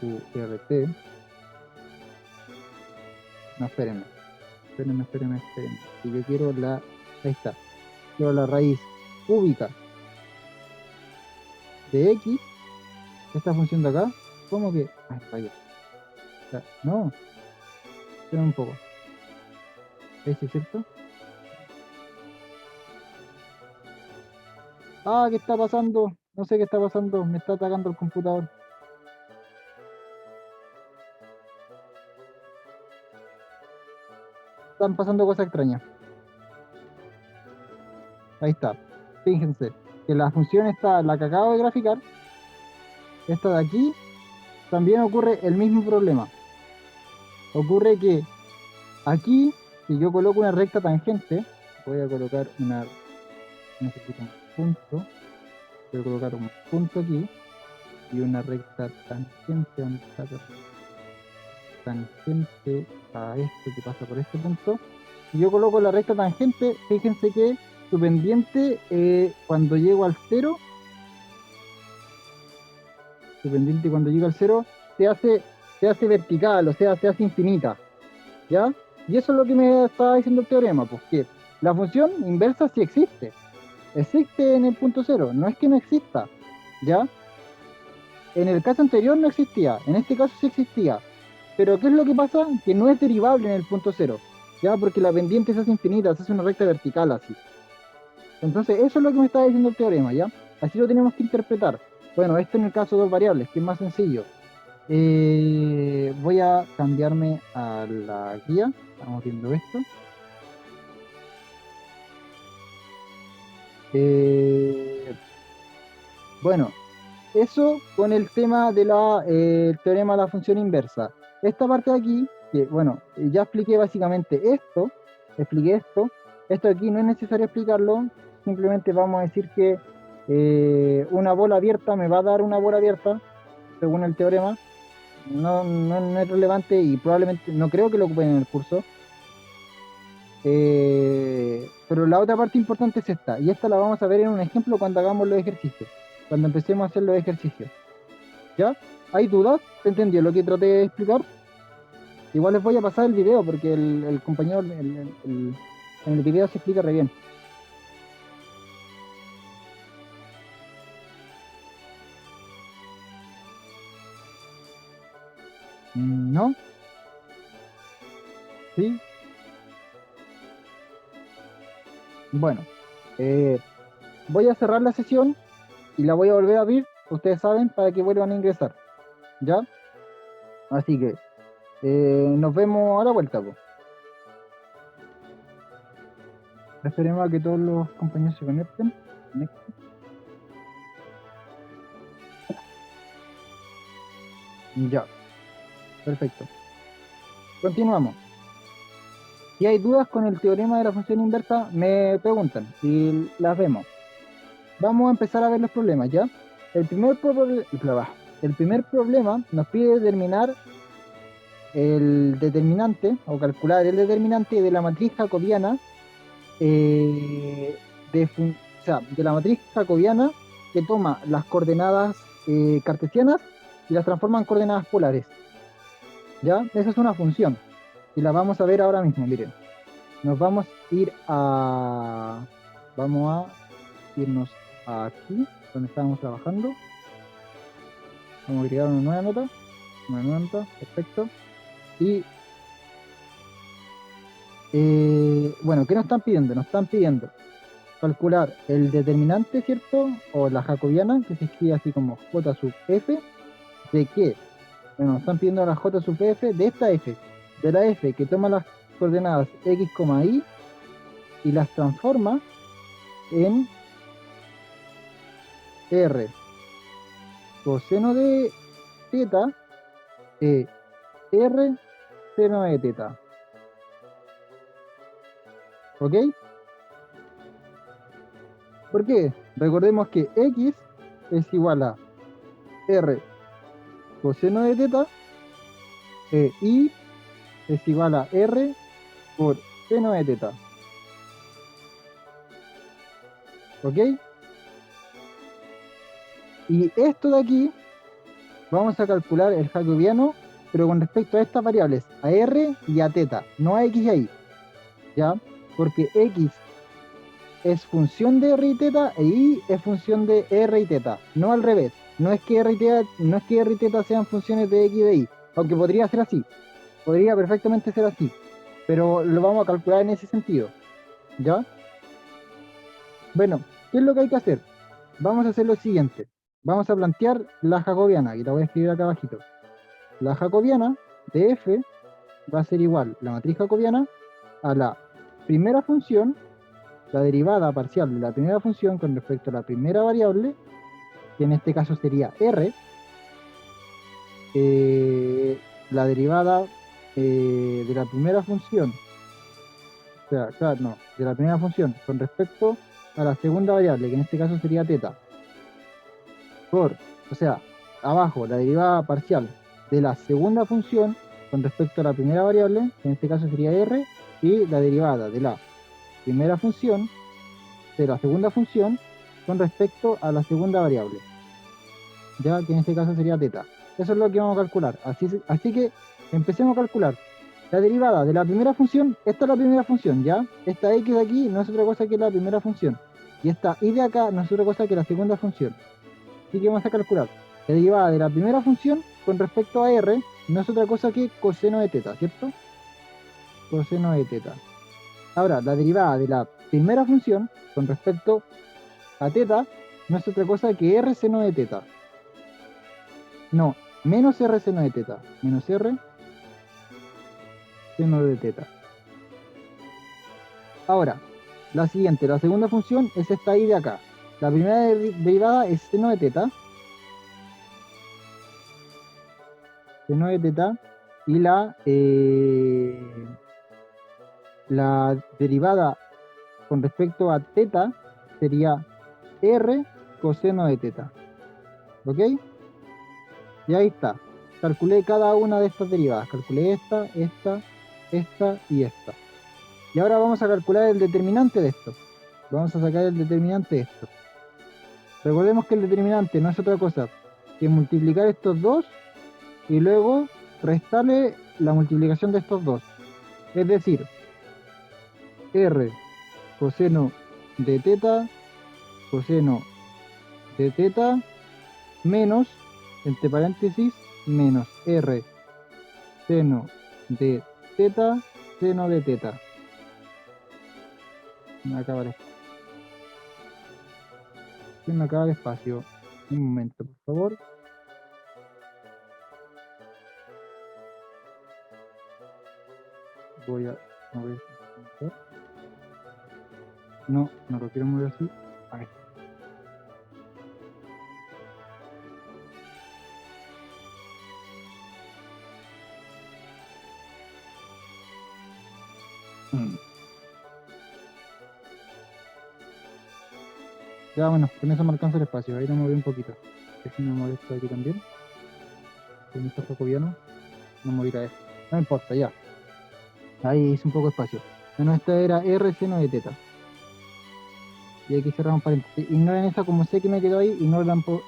Speaker 1: SQRT, no, espérenme, que yo quiero ahí está, quiero la raíz cúbica de x, esta función de acá, ¿cómo que? Ay, falló. O sea, no, esperen un poco, ¿es cierto? Ah, ¿qué está pasando? No sé qué está pasando, me está atacando el computador. Están pasando cosas extrañas. Ahí está. Fíjense que la función esta, la que acabo de graficar, esta de aquí, también ocurre el mismo problema. Ocurre que aquí, si yo coloco una recta tangente, voy a colocar necesito un punto, voy a colocar un punto aquí y una recta tangente, ¿dónde está la recta tangente a esto que pasa por este punto? Si yo coloco la recta tangente, fíjense que su pendiente, cuando llego al cero, su pendiente cuando llega al cero se hace vertical, o sea, se hace infinita, ¿ya? Y eso es lo que me está diciendo el teorema, pues que la función inversa sí existe en el punto cero, no es que no exista, ¿ya? En el caso anterior no existía, en este caso sí existía, pero ¿qué es lo que pasa? Que no es derivable en el punto cero, ¿ya? Porque la pendiente se hace infinita, se hace una recta vertical así. Entonces, eso es lo que me está diciendo el teorema, ¿ya? Así lo tenemos que interpretar. Bueno, esto en el caso de dos variables, que es más sencillo. Voy a cambiarme a la guía. Estamos viendo esto. Eh, bueno, eso con el tema de el teorema de la función inversa. Esta parte de aquí, que bueno, ya expliqué básicamente esto, expliqué esto. Esto aquí no es necesario explicarlo, simplemente vamos a decir que una bola abierta me va a dar una bola abierta, según el teorema. No es relevante y probablemente no creo que lo ocupen en el curso. Pero la otra parte importante es esta, y esta la vamos a ver en un ejemplo cuando hagamos los ejercicios, cuando empecemos a hacer los ejercicios. ¿Ya? ¿Hay dudas? ¿Se entendió lo que traté de explicar? Igual les voy a pasar el video porque el compañero en el video se explica re bien. ¿No? ¿Sí? Bueno, eh, voy a cerrar la sesión y la voy a volver a abrir, ustedes saben, para que vuelvan a ingresar, ¿ya? Así que nos vemos a la vuelta, pues. Esperemos a que todos los compañeros se conecten. Ya, perfecto. Continuamos. Si hay dudas con el teorema de la función inversa, me preguntan y las vemos. Vamos a empezar a ver los problemas, ¿ya? El primer problema nos pide determinar el determinante o calcular el determinante de la matriz jacobiana, o sea, de la matriz jacobiana que toma las coordenadas cartesianas y las transforma en coordenadas polares, ¿ya? Esa es una función y la vamos a ver ahora mismo, miren. Nos vamos a ir a... Vamos a irnos aquí, donde estábamos trabajando. Vamos a agregar una nueva nota, perfecto. Y bueno, ¿qué nos están pidiendo? Nos están pidiendo calcular el determinante, ¿cierto? O la jacobiana, que se escribe así como J sub f, ¿de qué? Bueno, nos están pidiendo la J sub f de esta f, de la f que toma las coordenadas x, y las transforma en r coseno de teta, r seno de teta, ¿ok? ¿Por qué? Recordemos que x es igual a r coseno de teta, y es igual a r por seno de teta, ¿ok? Y esto de aquí, vamos a calcular el jacobiano, pero con respecto a estas variables, a r y a teta, no a x y a y, ¿ya? Porque x es función de r y teta e y es función de r y teta, no al revés. No es que r y teta sean funciones de x y de y, aunque podría ser así, podría perfectamente ser así, pero lo vamos a calcular en ese sentido, ¿ya? Bueno, ¿qué es lo que hay que hacer? Vamos a hacer lo siguiente. Vamos a plantear la jacobiana, y la voy a escribir acá abajito. La jacobiana de f va a ser igual, la matriz jacobiana, a la primera función, la derivada parcial de la primera función con respecto a la primera variable, que en este caso sería r, la derivada de la primera función, o sea, claro, no, de la primera función con respecto a la segunda variable, que en este caso sería teta, o sea, abajo la derivada parcial de la segunda función con respecto a la primera variable, que en este caso sería r, y la derivada de la primera función, de la segunda función, con respecto a la segunda variable, ya que en este caso sería teta. Eso es lo que vamos a calcular. Así que empecemos a calcular. La derivada de la primera función, esta es la primera función, ¿ya? Esta x de aquí no es otra cosa que la primera función. Y esta y de acá no es otra cosa que la segunda función. Así que vamos a calcular. La derivada de la primera función con respecto a r no es otra cosa que coseno de teta, ¿cierto? Coseno de teta. Ahora, la derivada de la primera función con respecto a teta no es otra cosa que r seno de teta. No, menos r seno de teta. Menos r seno de teta. Ahora, la siguiente, la segunda función es esta y de acá. La primera derivada es seno de teta. Seno de teta. Y la derivada con respecto a teta sería r coseno de teta. ¿Ok? Y ahí está. Calculé cada una de estas derivadas. Calculé esta y esta. Y ahora vamos a calcular el determinante de esto. Vamos a sacar el determinante de esto. Recordemos que el determinante no es otra cosa que multiplicar estos dos y luego restarle la multiplicación de estos dos. Es decir, r coseno de teta, coseno de teta, menos, entre paréntesis, menos r seno de teta seno de teta. Me acaba el espacio. Se me acaba el espacio. Un momento, por favor. Voy a mover. No, no lo quiero mover así. Ahí. Mm. Ya, bueno, con eso me alcanza el espacio. Ahí lo moví un poquito. Déjenme mover esto aquí también. Permiso jacobiano. No mover a esto. No importa, ya. Ahí hice un poco de espacio. Bueno, esta era R seno de teta. Y aquí cerramos paréntesis. Ignoren esa como sé que me quedó ahí,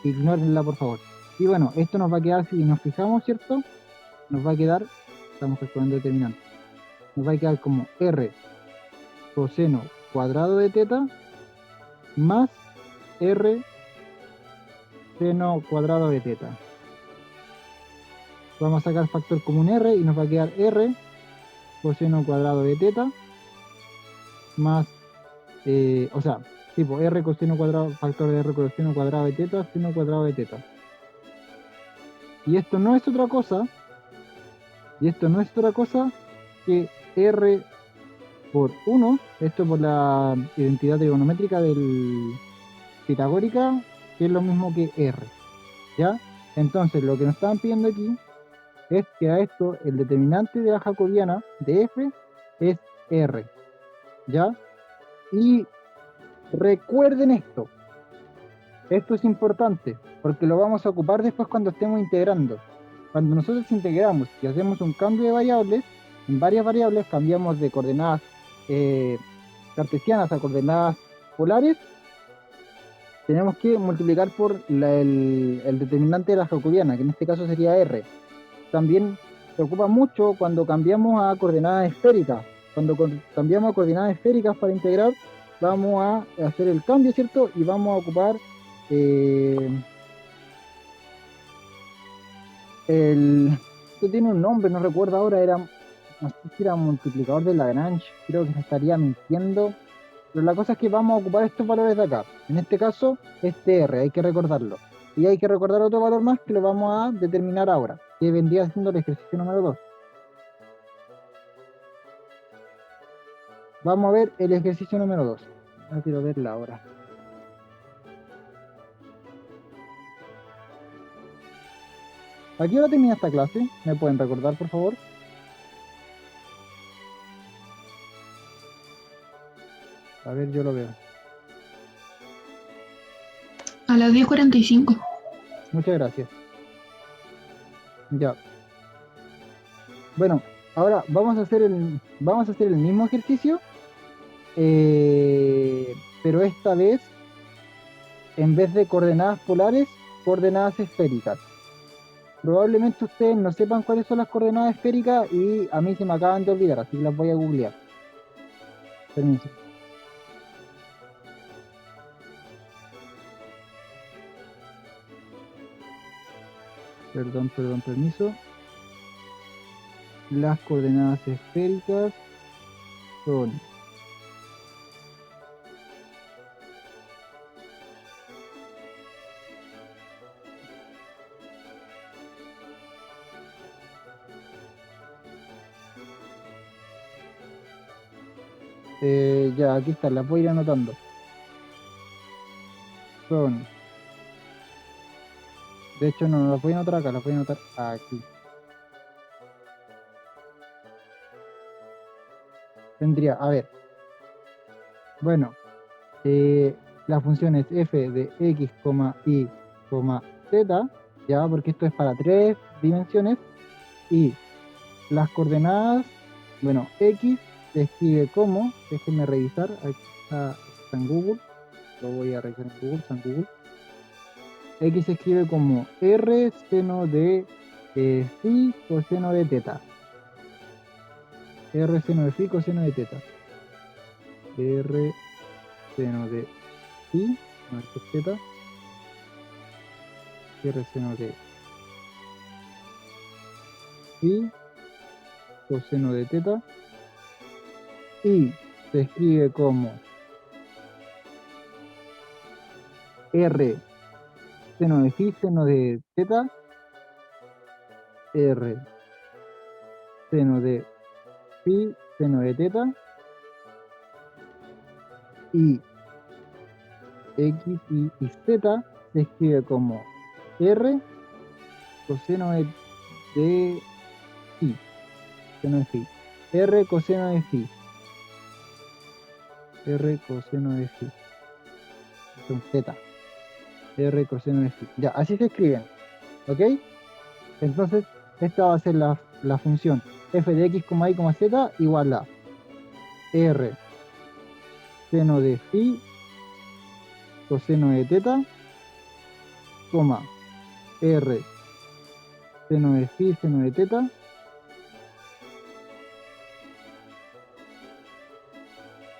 Speaker 1: ignórenla por favor. Y bueno, esto nos va a quedar, si nos fijamos, ¿cierto? Nos va a quedar, estamos calculando determinante, nos va a quedar como R coseno cuadrado de teta más R seno cuadrado de teta. Vamos a sacar factor común R y nos va a quedar R coseno cuadrado de teta más, o sea, tipo R coseno cuadrado, factor de R coseno cuadrado de teta, seno cuadrado de teta. Y esto no es otra cosa, que R por 1, esto por la identidad trigonométrica del pitagórica, que es lo mismo que R, ¿ya? Entonces, lo que nos estaban pidiendo aquí es que a esto, el determinante de la jacobiana de F es R, ¿ya? Y recuerden esto es importante, porque lo vamos a ocupar después cuando estemos integrando. Cuando nosotros integramos y hacemos un cambio de variables, en varias variables cambiamos de coordenadas cartesianas a coordenadas polares, tenemos que multiplicar por el determinante de la jacobiana, que en este caso sería R. También se ocupa mucho cuando cambiamos a coordenadas esféricas. Cuando cambiamos a coordenadas esféricas para integrar, vamos a hacer el cambio, ¿cierto? Y vamos a ocupar eh, esto tiene un nombre, no recuerdo ahora, no sé si era multiplicador de Lagrange, creo que me estaría mintiendo. Pero la cosa es que vamos a ocupar estos valores de acá. En este caso, este R, hay que recordarlo. Y hay que recordar otro valor más que lo vamos a determinar ahora, que vendría siendo el ejercicio número 2. Vamos a ver el ejercicio número 2. No quiero verla ahora. ¿A qué hora termina esta clase? ¿Me pueden recordar, por favor? A ver, yo lo veo.
Speaker 2: A las 10:45.
Speaker 1: Muchas gracias. Ya. Bueno, ahora vamos a hacer el mismo ejercicio, pero esta vez, en vez de coordenadas polares, coordenadas esféricas. Probablemente ustedes no sepan cuáles son las coordenadas esféricas y a mí se me acaban de olvidar, así que las voy a googlear. Permiso. Perdón, permiso. Las coordenadas esféricas son ya, aquí están, las voy a ir anotando. Son, de hecho no las voy a anotar acá, las voy a anotar aquí. Tendría, a ver, bueno, la función es f de x, y, z, ya, porque esto es para 3 dimensiones, y las coordenadas, bueno, x se escribe como, déjenme revisar, aquí está en Google, lo voy a revisar en Google, está en Google. X se escribe como r seno de phi coseno de teta. R seno de phi coseno de teta. R seno de phi, no, esto es teta. R seno de phi coseno de teta Y se escribe como R seno de phi seno de teta, R seno de phi seno de teta, y X y Z se escribe como R coseno de phi, seno de phi, R coseno de phi, R coseno de phi, son Z, R coseno de phi. Ya, así se escriben, ¿ok? Entonces, esta va a ser la función f de x, y, z igual a R seno de phi coseno de teta, coma, R seno de phi seno de teta,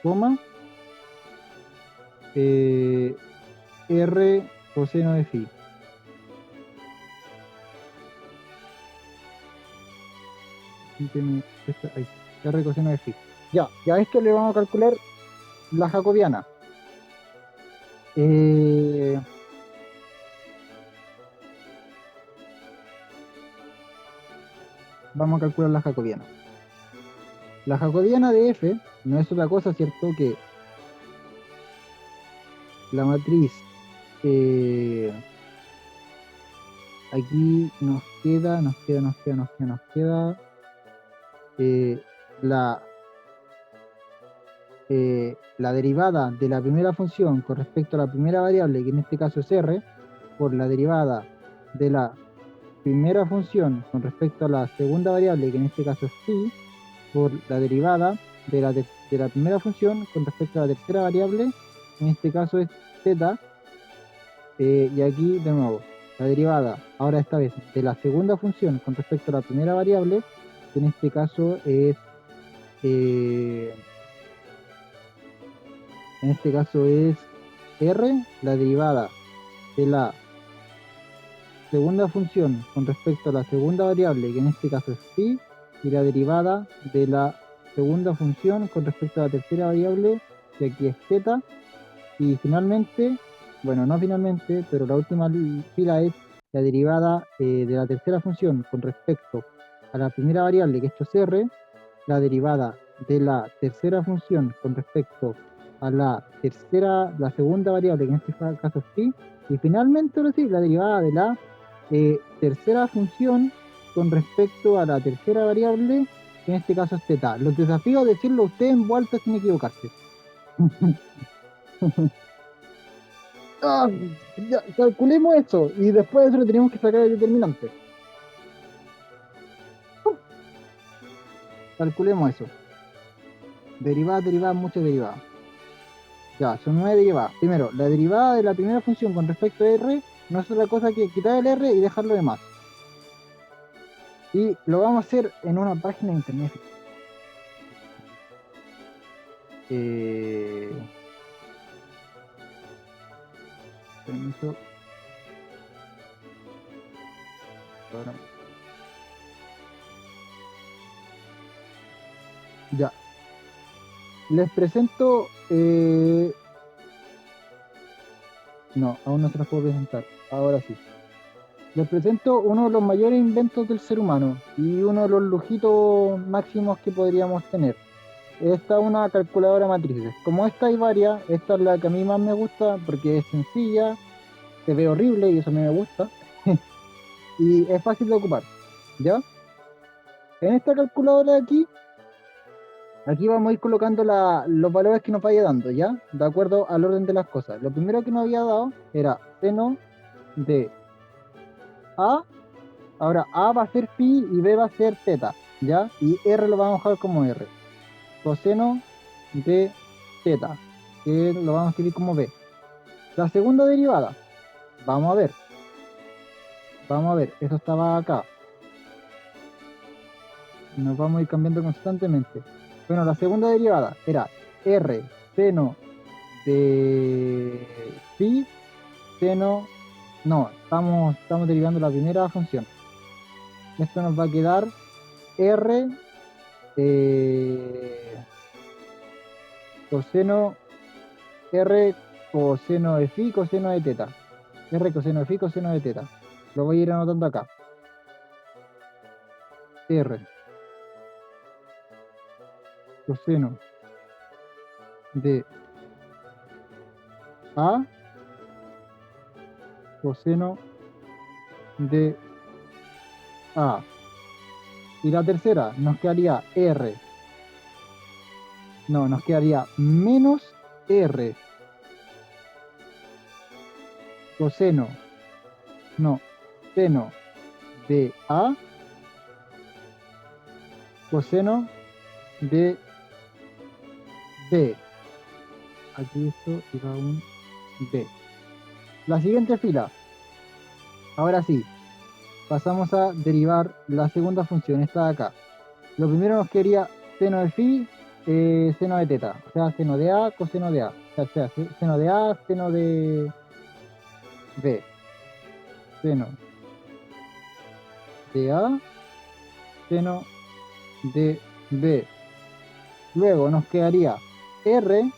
Speaker 1: coma, R coseno de phi. Ahí, R coseno de phi. Ya, y a esto le vamos a calcular la jacobiana. Vamos a calcular la jacobiana. La jacobiana de f no es otra cosa, ¿cierto? Que la matriz, aquí nos queda eh, la, la derivada de la primera función con respecto a la primera variable, que en este caso es r, por la derivada de la primera función con respecto a la segunda variable, que en este caso es phi, por la derivada de la primera función con respecto a la tercera variable, en este caso es z, y aquí de nuevo, la derivada, ahora esta vez, de la segunda función con respecto a la primera variable, que en este caso es, eh, r, la derivada de la segunda función con respecto a la segunda variable, que en este caso es phi, y la derivada de la segunda función con respecto a la tercera variable, que aquí es θ, y finalmente, bueno, no finalmente, pero la última fila es la derivada de la tercera función con respecto a la primera variable, que esto es r, la derivada de la tercera función con respecto a la segunda variable, que en este caso es phi, y finalmente, ahora sí, la derivada de la tercera función con respecto a la tercera variable, que en este caso es θ. Los desafíos de decirlo usted en vuelta sin equivocarse. Ah, ya, calculemos eso y después de eso le tenemos que sacar el determinante. Calculemos eso. Derivadas, muchas derivadas. Ya, son 9 derivadas. Primero, la derivada de la primera función con respecto a r no es otra cosa que quitar el r y dejarlo de más. Y lo vamos a hacer en una página de internet. Eh, Permiso. Ahora. Ya. Les presento. No, aún no se los puedo presentar. Ahora sí. Les presento uno de los mayores inventos del ser humano y uno de los lujitos máximos que podríamos tener. Esta es una calculadora matrices. Como esta hay varias, esta es la que a mí más me gusta porque es sencilla, se ve horrible y eso a mí me gusta, y es fácil de ocupar. ¿Ya? En esta calculadora de aquí vamos a ir colocando los valores que nos vaya dando, ¿ya? De acuerdo al orden de las cosas. Lo primero que nos había dado era seno de A. Ahora A va a ser phi y B va a ser teta, ¿ya? Y R lo vamos a dejar como R. Coseno de teta, que lo vamos a escribir como B. La segunda derivada, vamos a ver, eso estaba acá. Nos vamos a ir cambiando constantemente. Bueno, la segunda derivada era R seno de phi seno, no, estamos derivando la primera función. Esto nos va a quedar R, coseno R coseno de phi coseno de teta. R coseno de phi coseno de teta. Lo voy a ir anotando acá. R coseno de A coseno de A. Y la tercera nos quedaría R. No, nos quedaría menos R coseno, no, seno de A coseno de B. Aquí esto y va un B. La siguiente fila. Ahora sí, pasamos a derivar la segunda función, esta de acá. Lo primero nos quedaría seno de phi, seno de teta. O sea, seno de A, coseno de A. O sea, seno de A, seno de B. Seno de A, seno de B. Luego nos quedaría R,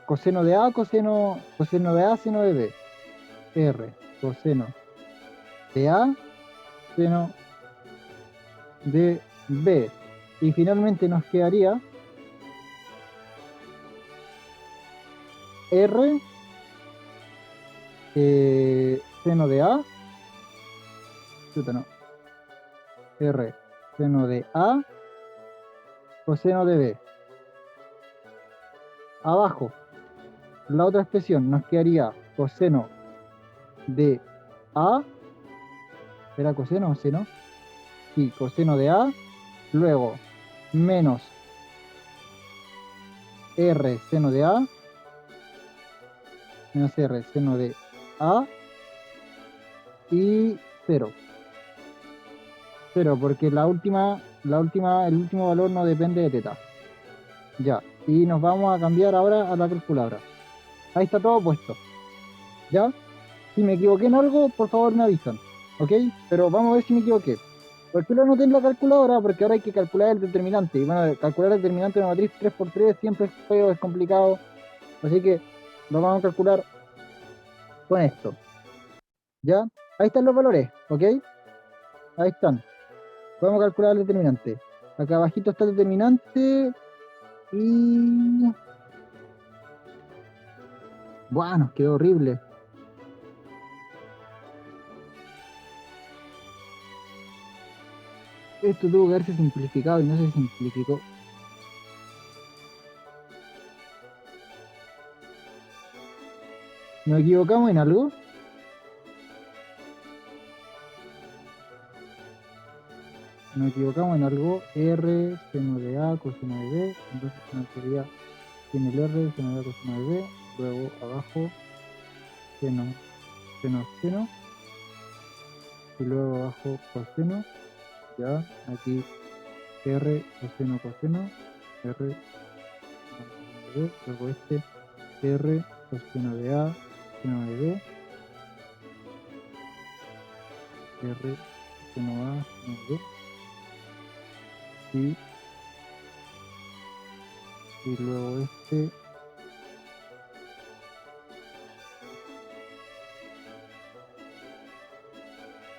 Speaker 1: coseno de A, coseno de A, seno de B. R, coseno de A, seno de B. Y finalmente nos quedaría R, seno de A, no, R, seno de A, coseno de B. Abajo, la otra expresión nos quedaría coseno de A. ¿Era coseno o seno? Sí, coseno de A. Luego, menos R seno de A. Menos R seno de A. Y 0. 0, porque el último valor no depende de teta. Ya. Y nos vamos a cambiar ahora a la calculadora. Ahí está todo puesto. ¿Ya? Si me equivoqué en algo, por favor me avisan. ¿Ok? Pero vamos a ver si me equivoqué. ¿Por qué lo anoté en la calculadora? Porque ahora hay que calcular el determinante. Y bueno, calcular el determinante de una matriz 3×3 siempre es feo, es complicado. Así que lo vamos a calcular con esto. ¿Ya? Ahí están los valores, ¿ok? Ahí están. Vamos a calcular el determinante. Acá abajito está el determinante. Y... bueno, quedó horrible. Esto tuvo que haberse simplificado y no se simplificó. ¿Nos equivocamos en algo? Nos equivocamos en algo. R, seno de A, coseno de B. Entonces nos quedaría sin el R, seno de A, coseno de B. Luego abajo, seno, seno, seno. Y luego abajo, coseno. Ya, aquí R, coseno, coseno. R, coseno de B. Luego este, R, coseno de A, coseno de B. R, coseno A, coseno de B. Y luego este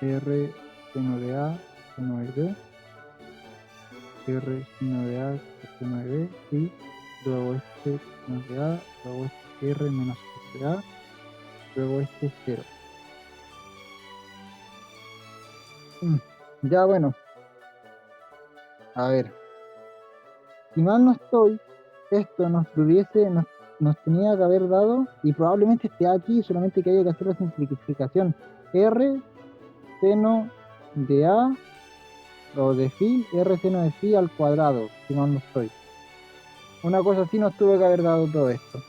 Speaker 1: R seno de A seno de B, R seno de A seno de B, y luego este seno de A, luego este R menos este de A, luego este 0. Ya bueno, a ver, si mal no estoy, esto nos tenía que haber dado, y probablemente esté aquí, solamente que haya que hacer la simplificación. R seno de A o de phi, R seno de phi al cuadrado, si mal no estoy. Una cosa así nos tuvo que haber dado todo esto.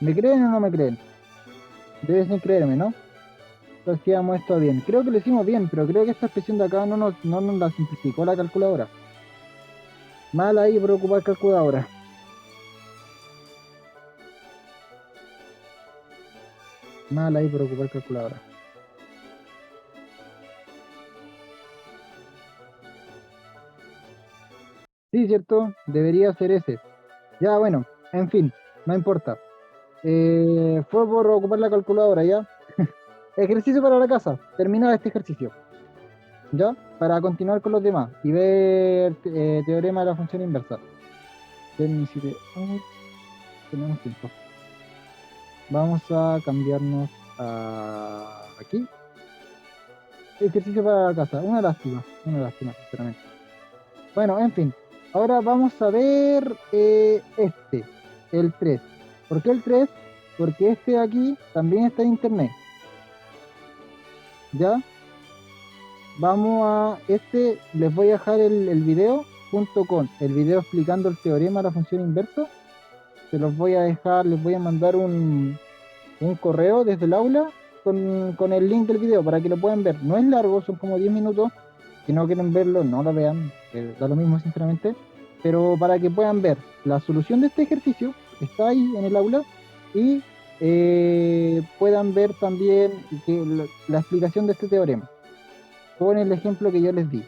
Speaker 1: ¿Me creen o no me creen? Deben creerme, ¿no? Hacíamos esto bien. Creo que lo hicimos bien, pero creo que esta expresión de acá no nos la simplificó la calculadora. Mal ahí por ocupar calculadora. Mal ahí por ocupar calculadora. Sí, cierto, debería ser ese. Ya, bueno, en fin, no importa. Fue por ocupar la calculadora, ¿ya? Ejercicio para la casa. Terminar este ejercicio, ¿ya? Para continuar con los demás y ver teorema de la función inversa. Tenemos tiempo. Vamos a cambiarnos a aquí. Ejercicio para la casa. Una lástima, sinceramente. Bueno, en fin. Ahora vamos a ver el 3. ¿Por qué el 3? Porque este de aquí también está en internet. ¿Ya? Les voy a dejar el video junto con el video explicando el teorema de la función inversa. Se los voy a dejar, les voy a mandar un correo desde el aula con el link del video para que lo puedan ver. No es largo, son como 10 minutos. Si no quieren verlo, no lo vean, da lo mismo sinceramente. Pero para que puedan ver la solución de este ejercicio, está ahí en el aula, y puedan ver también la explicación de este teorema con el ejemplo que yo les di.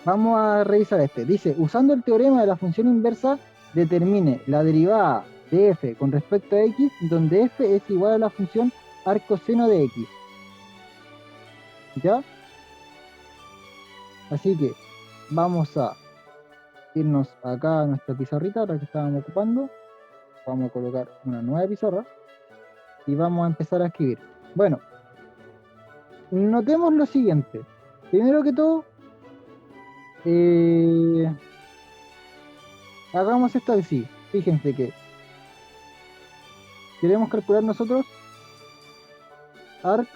Speaker 1: Vamos a revisar este. Dice, usando el teorema de la función inversa, determine la derivada de f con respecto a x, donde f es igual a la función arcoseno de x. ¿Ya? Así que vamos a irnos acá a nuestra pizarrita, la que estábamos ocupando. Vamos a colocar una nueva pizarra y vamos a empezar a escribir. Bueno, notemos lo siguiente. Primero que todo, hagamos esto así. Fíjense que queremos calcular nosotros arc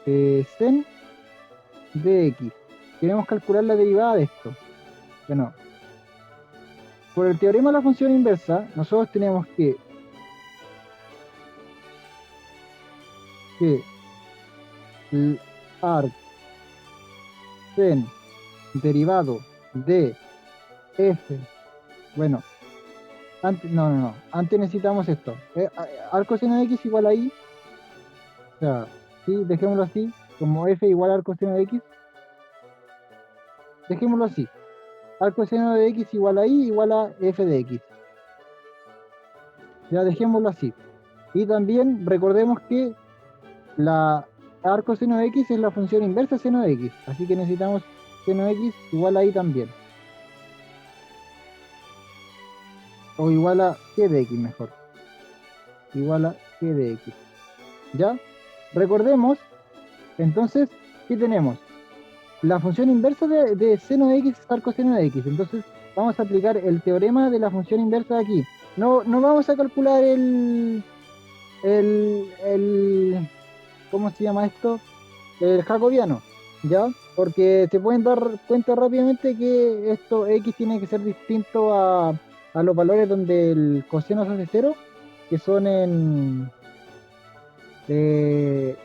Speaker 1: sen de x. Queremos calcular la derivada de esto. Bueno, por el teorema de la función inversa, nosotros tenemos que el arc sen derivado de f, bueno, antes necesitamos esto, arco seno de x igual a i, o sea, sí, dejémoslo así, como f igual a arco seno de x, dejémoslo así, arco seno de x igual a i igual a f de x, ya dejémoslo así. Y también recordemos que la arco seno de x es la función inversa seno de x, así que necesitamos seno de x igual a i también, o igual a g de x mejor, igual a g de x. ¿Ya? Recordemos, entonces, ¿qué tenemos? La función inversa de seno de x es arco seno de x, entonces vamos a aplicar el teorema de la función inversa aquí. No vamos a calcular ¿cómo se llama esto? El jacobiano, ¿ya? Porque se pueden dar cuenta rápidamente que esto x tiene que ser distinto a los valores donde el coseno se hace cero, que son eh,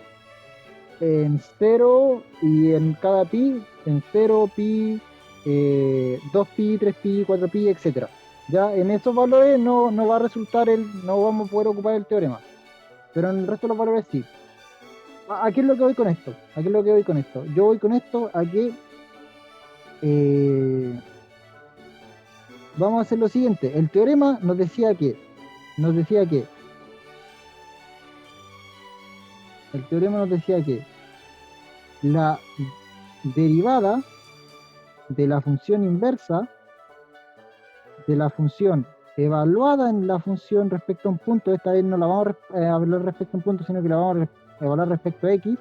Speaker 1: en 0 y en cada pi, en 0, pi, 2 pi, 3 pi, 4 pi, etcétera. Ya en esos valores no va a resultar no vamos a poder ocupar el teorema, pero en el resto de los valores sí. ¿A qué es lo que voy con esto? ¿A qué es lo que voy con esto? Yo voy con esto a que vamos a hacer lo siguiente. El teorema el teorema nos decía que la derivada de la función inversa de la función evaluada en la función respecto a un punto, esta vez no la vamos a evaluar respecto a un punto, sino que la vamos a evaluar respecto a x,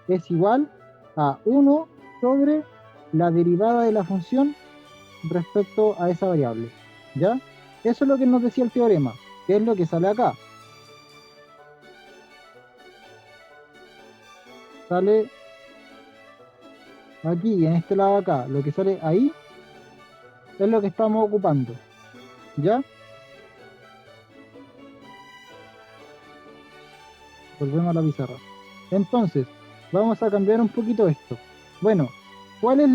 Speaker 1: es igual a 1 sobre la derivada de la función respecto a esa variable. ¿Ya? Eso es lo que nos decía el teorema, que es lo que sale acá. Sale aquí, en este lado acá, lo que sale ahí es lo que estamos ocupando. ¿Ya? Volvemos a la pizarra. Entonces, vamos a cambiar un poquito esto. Bueno, ¿cuál es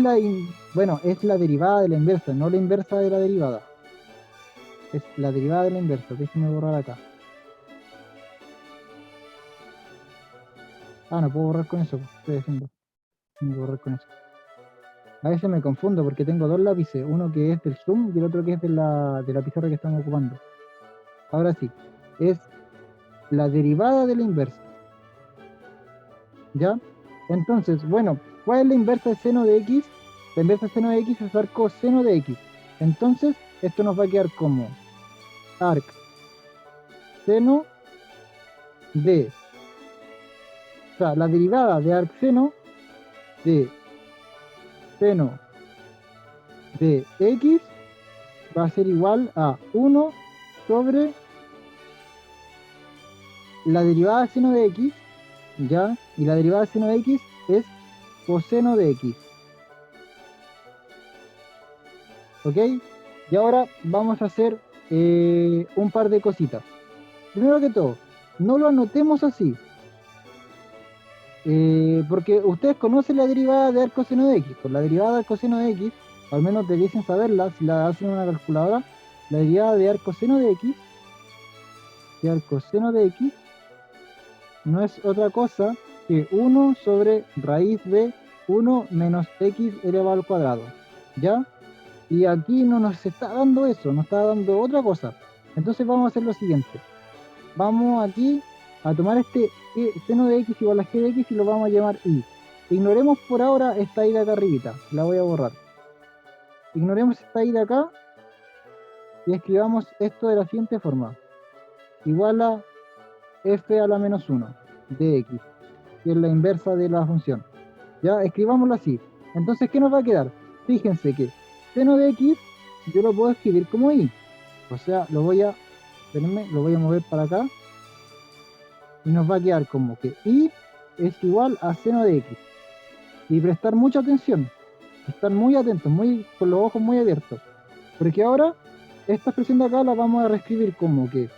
Speaker 1: bueno, es la derivada de la inversa, no la inversa de la derivada. es la derivada de la inversa. Déjenme borrar acá. Ah, no puedo borrar con eso, pues, estoy haciendo. Tengo que borrar con eso. A veces me confundo porque tengo dos lápices, uno que es del Zoom y el otro que es de la pizarra que estamos ocupando. Ahora sí, es la derivada de la inversa, ¿ya? Entonces, bueno, ¿cuál es la inversa de seno de x? La inversa de seno de x es dar coseno de x. Entonces, esto nos va a quedar como arc seno de, o sea, la derivada de arc de seno de x va a ser igual a 1 sobre la derivada de seno de x, ¿ya? Y la derivada de seno de x es coseno de x, ¿ok? Y ahora vamos a hacer un par de cositas. Primero que todo, no lo anotemos así, porque ustedes conocen la derivada de arc coseno de x. Por la derivada de coseno de x, al menos debiesen saberla si la hacen en una calculadora, la derivada de arc coseno de x no es otra cosa que 1 sobre raíz de 1 menos x elevado al cuadrado, ¿ya? Y aquí no nos está dando eso, nos está dando otra cosa. Entonces vamos a hacer lo siguiente. Vamos aquí a tomar este seno de x igual a g de x y lo vamos a llamar y. Ignoremos por ahora esta i de acá arribita, la voy a borrar. Ignoremos esta i de acá y escribamos esto de la siguiente forma. Igual a f a la menos 1 de x, que es la inversa de la función. Ya, escribámoslo así. Entonces, ¿qué nos va a quedar? Fíjense que seno de x yo lo puedo escribir como y. O sea, espérenme, lo voy a mover para acá y nos va a quedar como que y es igual a seno de x. Y prestar mucha atención, estar muy atentos, con los ojos muy abiertos. Porque ahora, esta expresión de acá la vamos a reescribir como que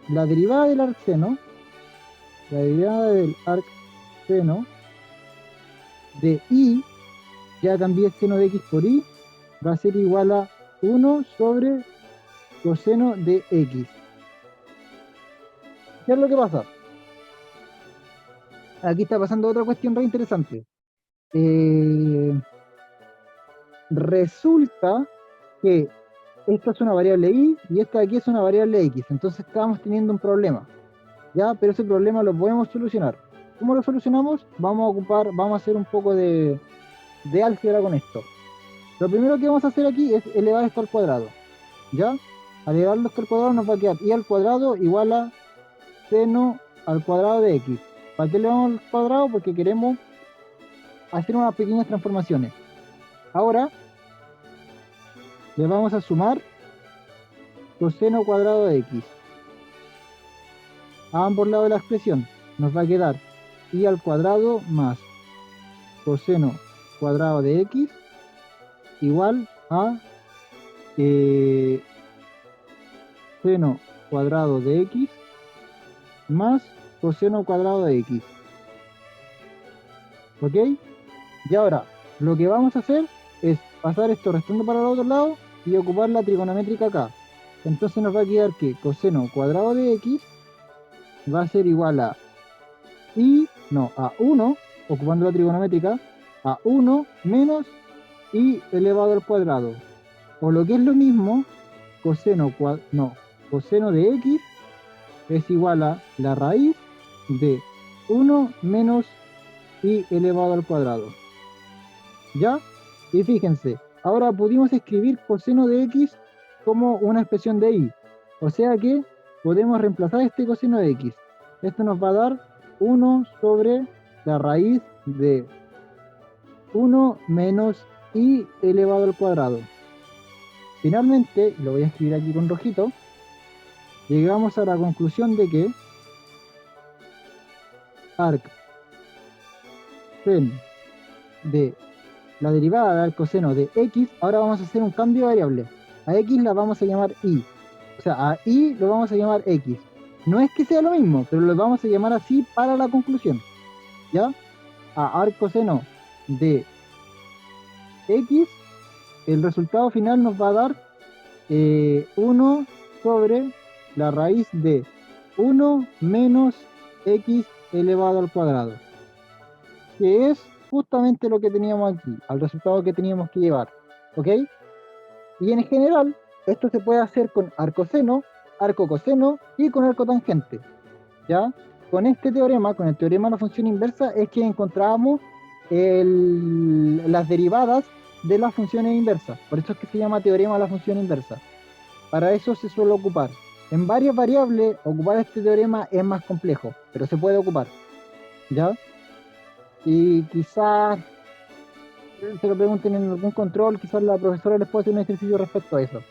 Speaker 1: la derivada del arcseno, la derivada del arcseno de y, ya cambié seno de x por y, va a ser igual a 1 sobre coseno de x. ¿Qué es lo que pasa? Aquí está pasando otra cuestión re interesante. Resulta que esta es una variable y esta de aquí es una variable x, entonces estamos teniendo un problema, ¿ya? Pero ese problema lo podemos solucionar. ¿Cómo lo solucionamos? Vamos a hacer un poco de álgebra con esto. Lo primero que vamos a hacer aquí es elevar esto al cuadrado, ¿ya? Al elevarlo esto al cuadrado nos va a quedar y al cuadrado igual a seno al cuadrado de x. ¿Para qué elevamos al cuadrado? Porque queremos hacer unas pequeñas transformaciones. Ahora le vamos a sumar coseno cuadrado de x a ambos lados de la expresión. Nos va a quedar y al cuadrado más coseno cuadrado de x igual a seno cuadrado de x más coseno cuadrado de x. ¿Ok? Y ahora, lo que vamos a hacer es pasar esto restando para el otro lado y ocupar la trigonométrica acá. Entonces nos va a quedar que coseno cuadrado de x va a ser igual a a 1, ocupando la trigonométrica, a 1 menos y elevado al cuadrado. O lo que es lo mismo, coseno de x es igual a la raíz de 1 menos y elevado al cuadrado. ¿Ya? Y fíjense, ahora pudimos escribir coseno de x como una expresión de y. O sea que podemos reemplazar este coseno de x. Esto nos va a dar 1 sobre la raíz de 1 menos y elevado al cuadrado. Finalmente, lo voy a escribir aquí con rojito, llegamos a la conclusión de que arc sen de la derivada del coseno de x, ahora vamos a hacer un cambio de variable. A x la vamos a llamar y. O sea, a y lo vamos a llamar x. No es que sea lo mismo, pero lo vamos a llamar así para la conclusión. ¿Ya? A arc coseno de x, el resultado final nos va a dar 1 sobre la raíz de 1 menos x elevado al cuadrado, que es justamente lo que teníamos aquí, al resultado que teníamos que llevar, ¿ok? Y en general, esto se puede hacer con arco seno, arco coseno y con arco tangente, ¿ya? Con este teorema, con el teorema de la función inversa, es que encontramos las derivadas de las funciones inversas. Por eso es que se llama teorema de la función inversa. Para eso se suele ocupar. En varias variables, ocupar este teorema es más complejo, pero se puede ocupar, ¿ya? Y quizás se lo pregunten en algún control, quizás la profesora les pueda hacer un ejercicio respecto a eso.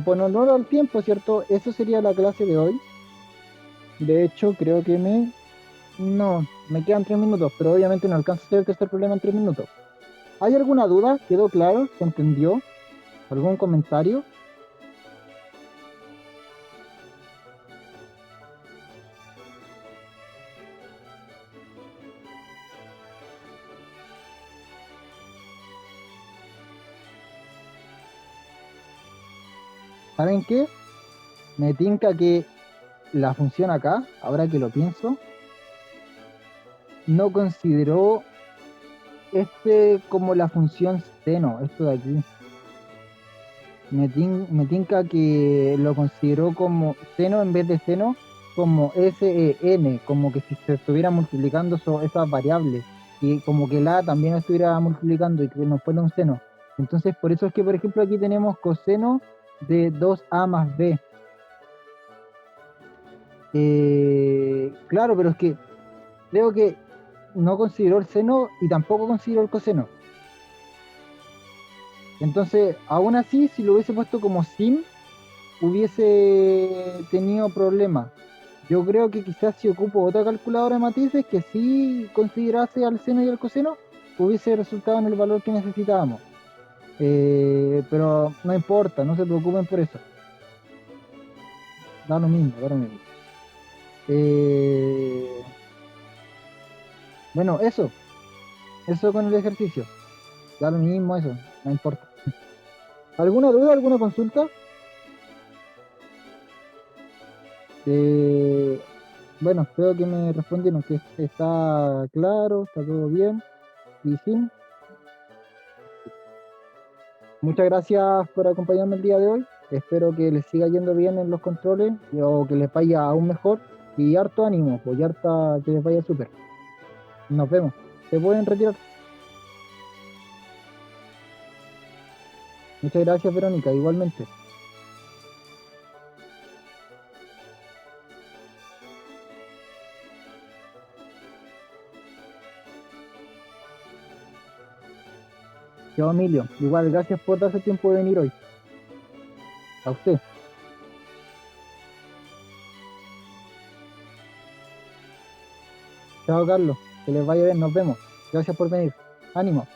Speaker 1: Por honor al tiempo, ¿cierto? Eso sería la clase de hoy. De hecho, creo que no, me quedan 3 minutos, pero obviamente no alcanzo a hacer el tercer problema en 3 minutos. ¿Hay alguna duda? ¿Quedó claro? ¿Se entendió? ¿Algún comentario? ¿Saben qué? Me tinca que la función acá, ahora que lo pienso, no consideró como la función seno, esto de aquí. Me tinca que lo consideró como seno en vez de seno, como SEN, como que si se estuviera multiplicando esas variables, y como que la también estuviera multiplicando y que no fuera un seno. Entonces, por eso es que, por ejemplo, aquí tenemos coseno de 2a más b. Claro, pero es que creo que no consideró el seno y tampoco consideró el coseno. Entonces, aún así, si lo hubiese puesto como sin, hubiese tenido problemas. Yo creo que quizás si ocupo otra calculadora de matices que sí considerase al seno y al coseno, hubiese resultado en el valor que necesitábamos. Pero no importa, no se preocupen por eso. Da lo mismo, da lo mismo. Eh, bueno, eso con el ejercicio. Da lo mismo eso, no importa. ¿Alguna duda, alguna consulta? Eh, bueno, creo que me respondieron que está claro, está todo bien. Y sí, muchas gracias por acompañarme el día de hoy. Espero que les siga yendo bien en los controles o que les vaya aún mejor. Y harto ánimo, pues y harta que les vaya súper. Nos vemos. Se pueden retirar. Muchas gracias, Verónica, igualmente. Chao, Emilio. Igual, gracias por darse tiempo de venir hoy. A usted. Chao, Carlos. Que les vaya bien. Nos vemos. Gracias por venir. Ánimo.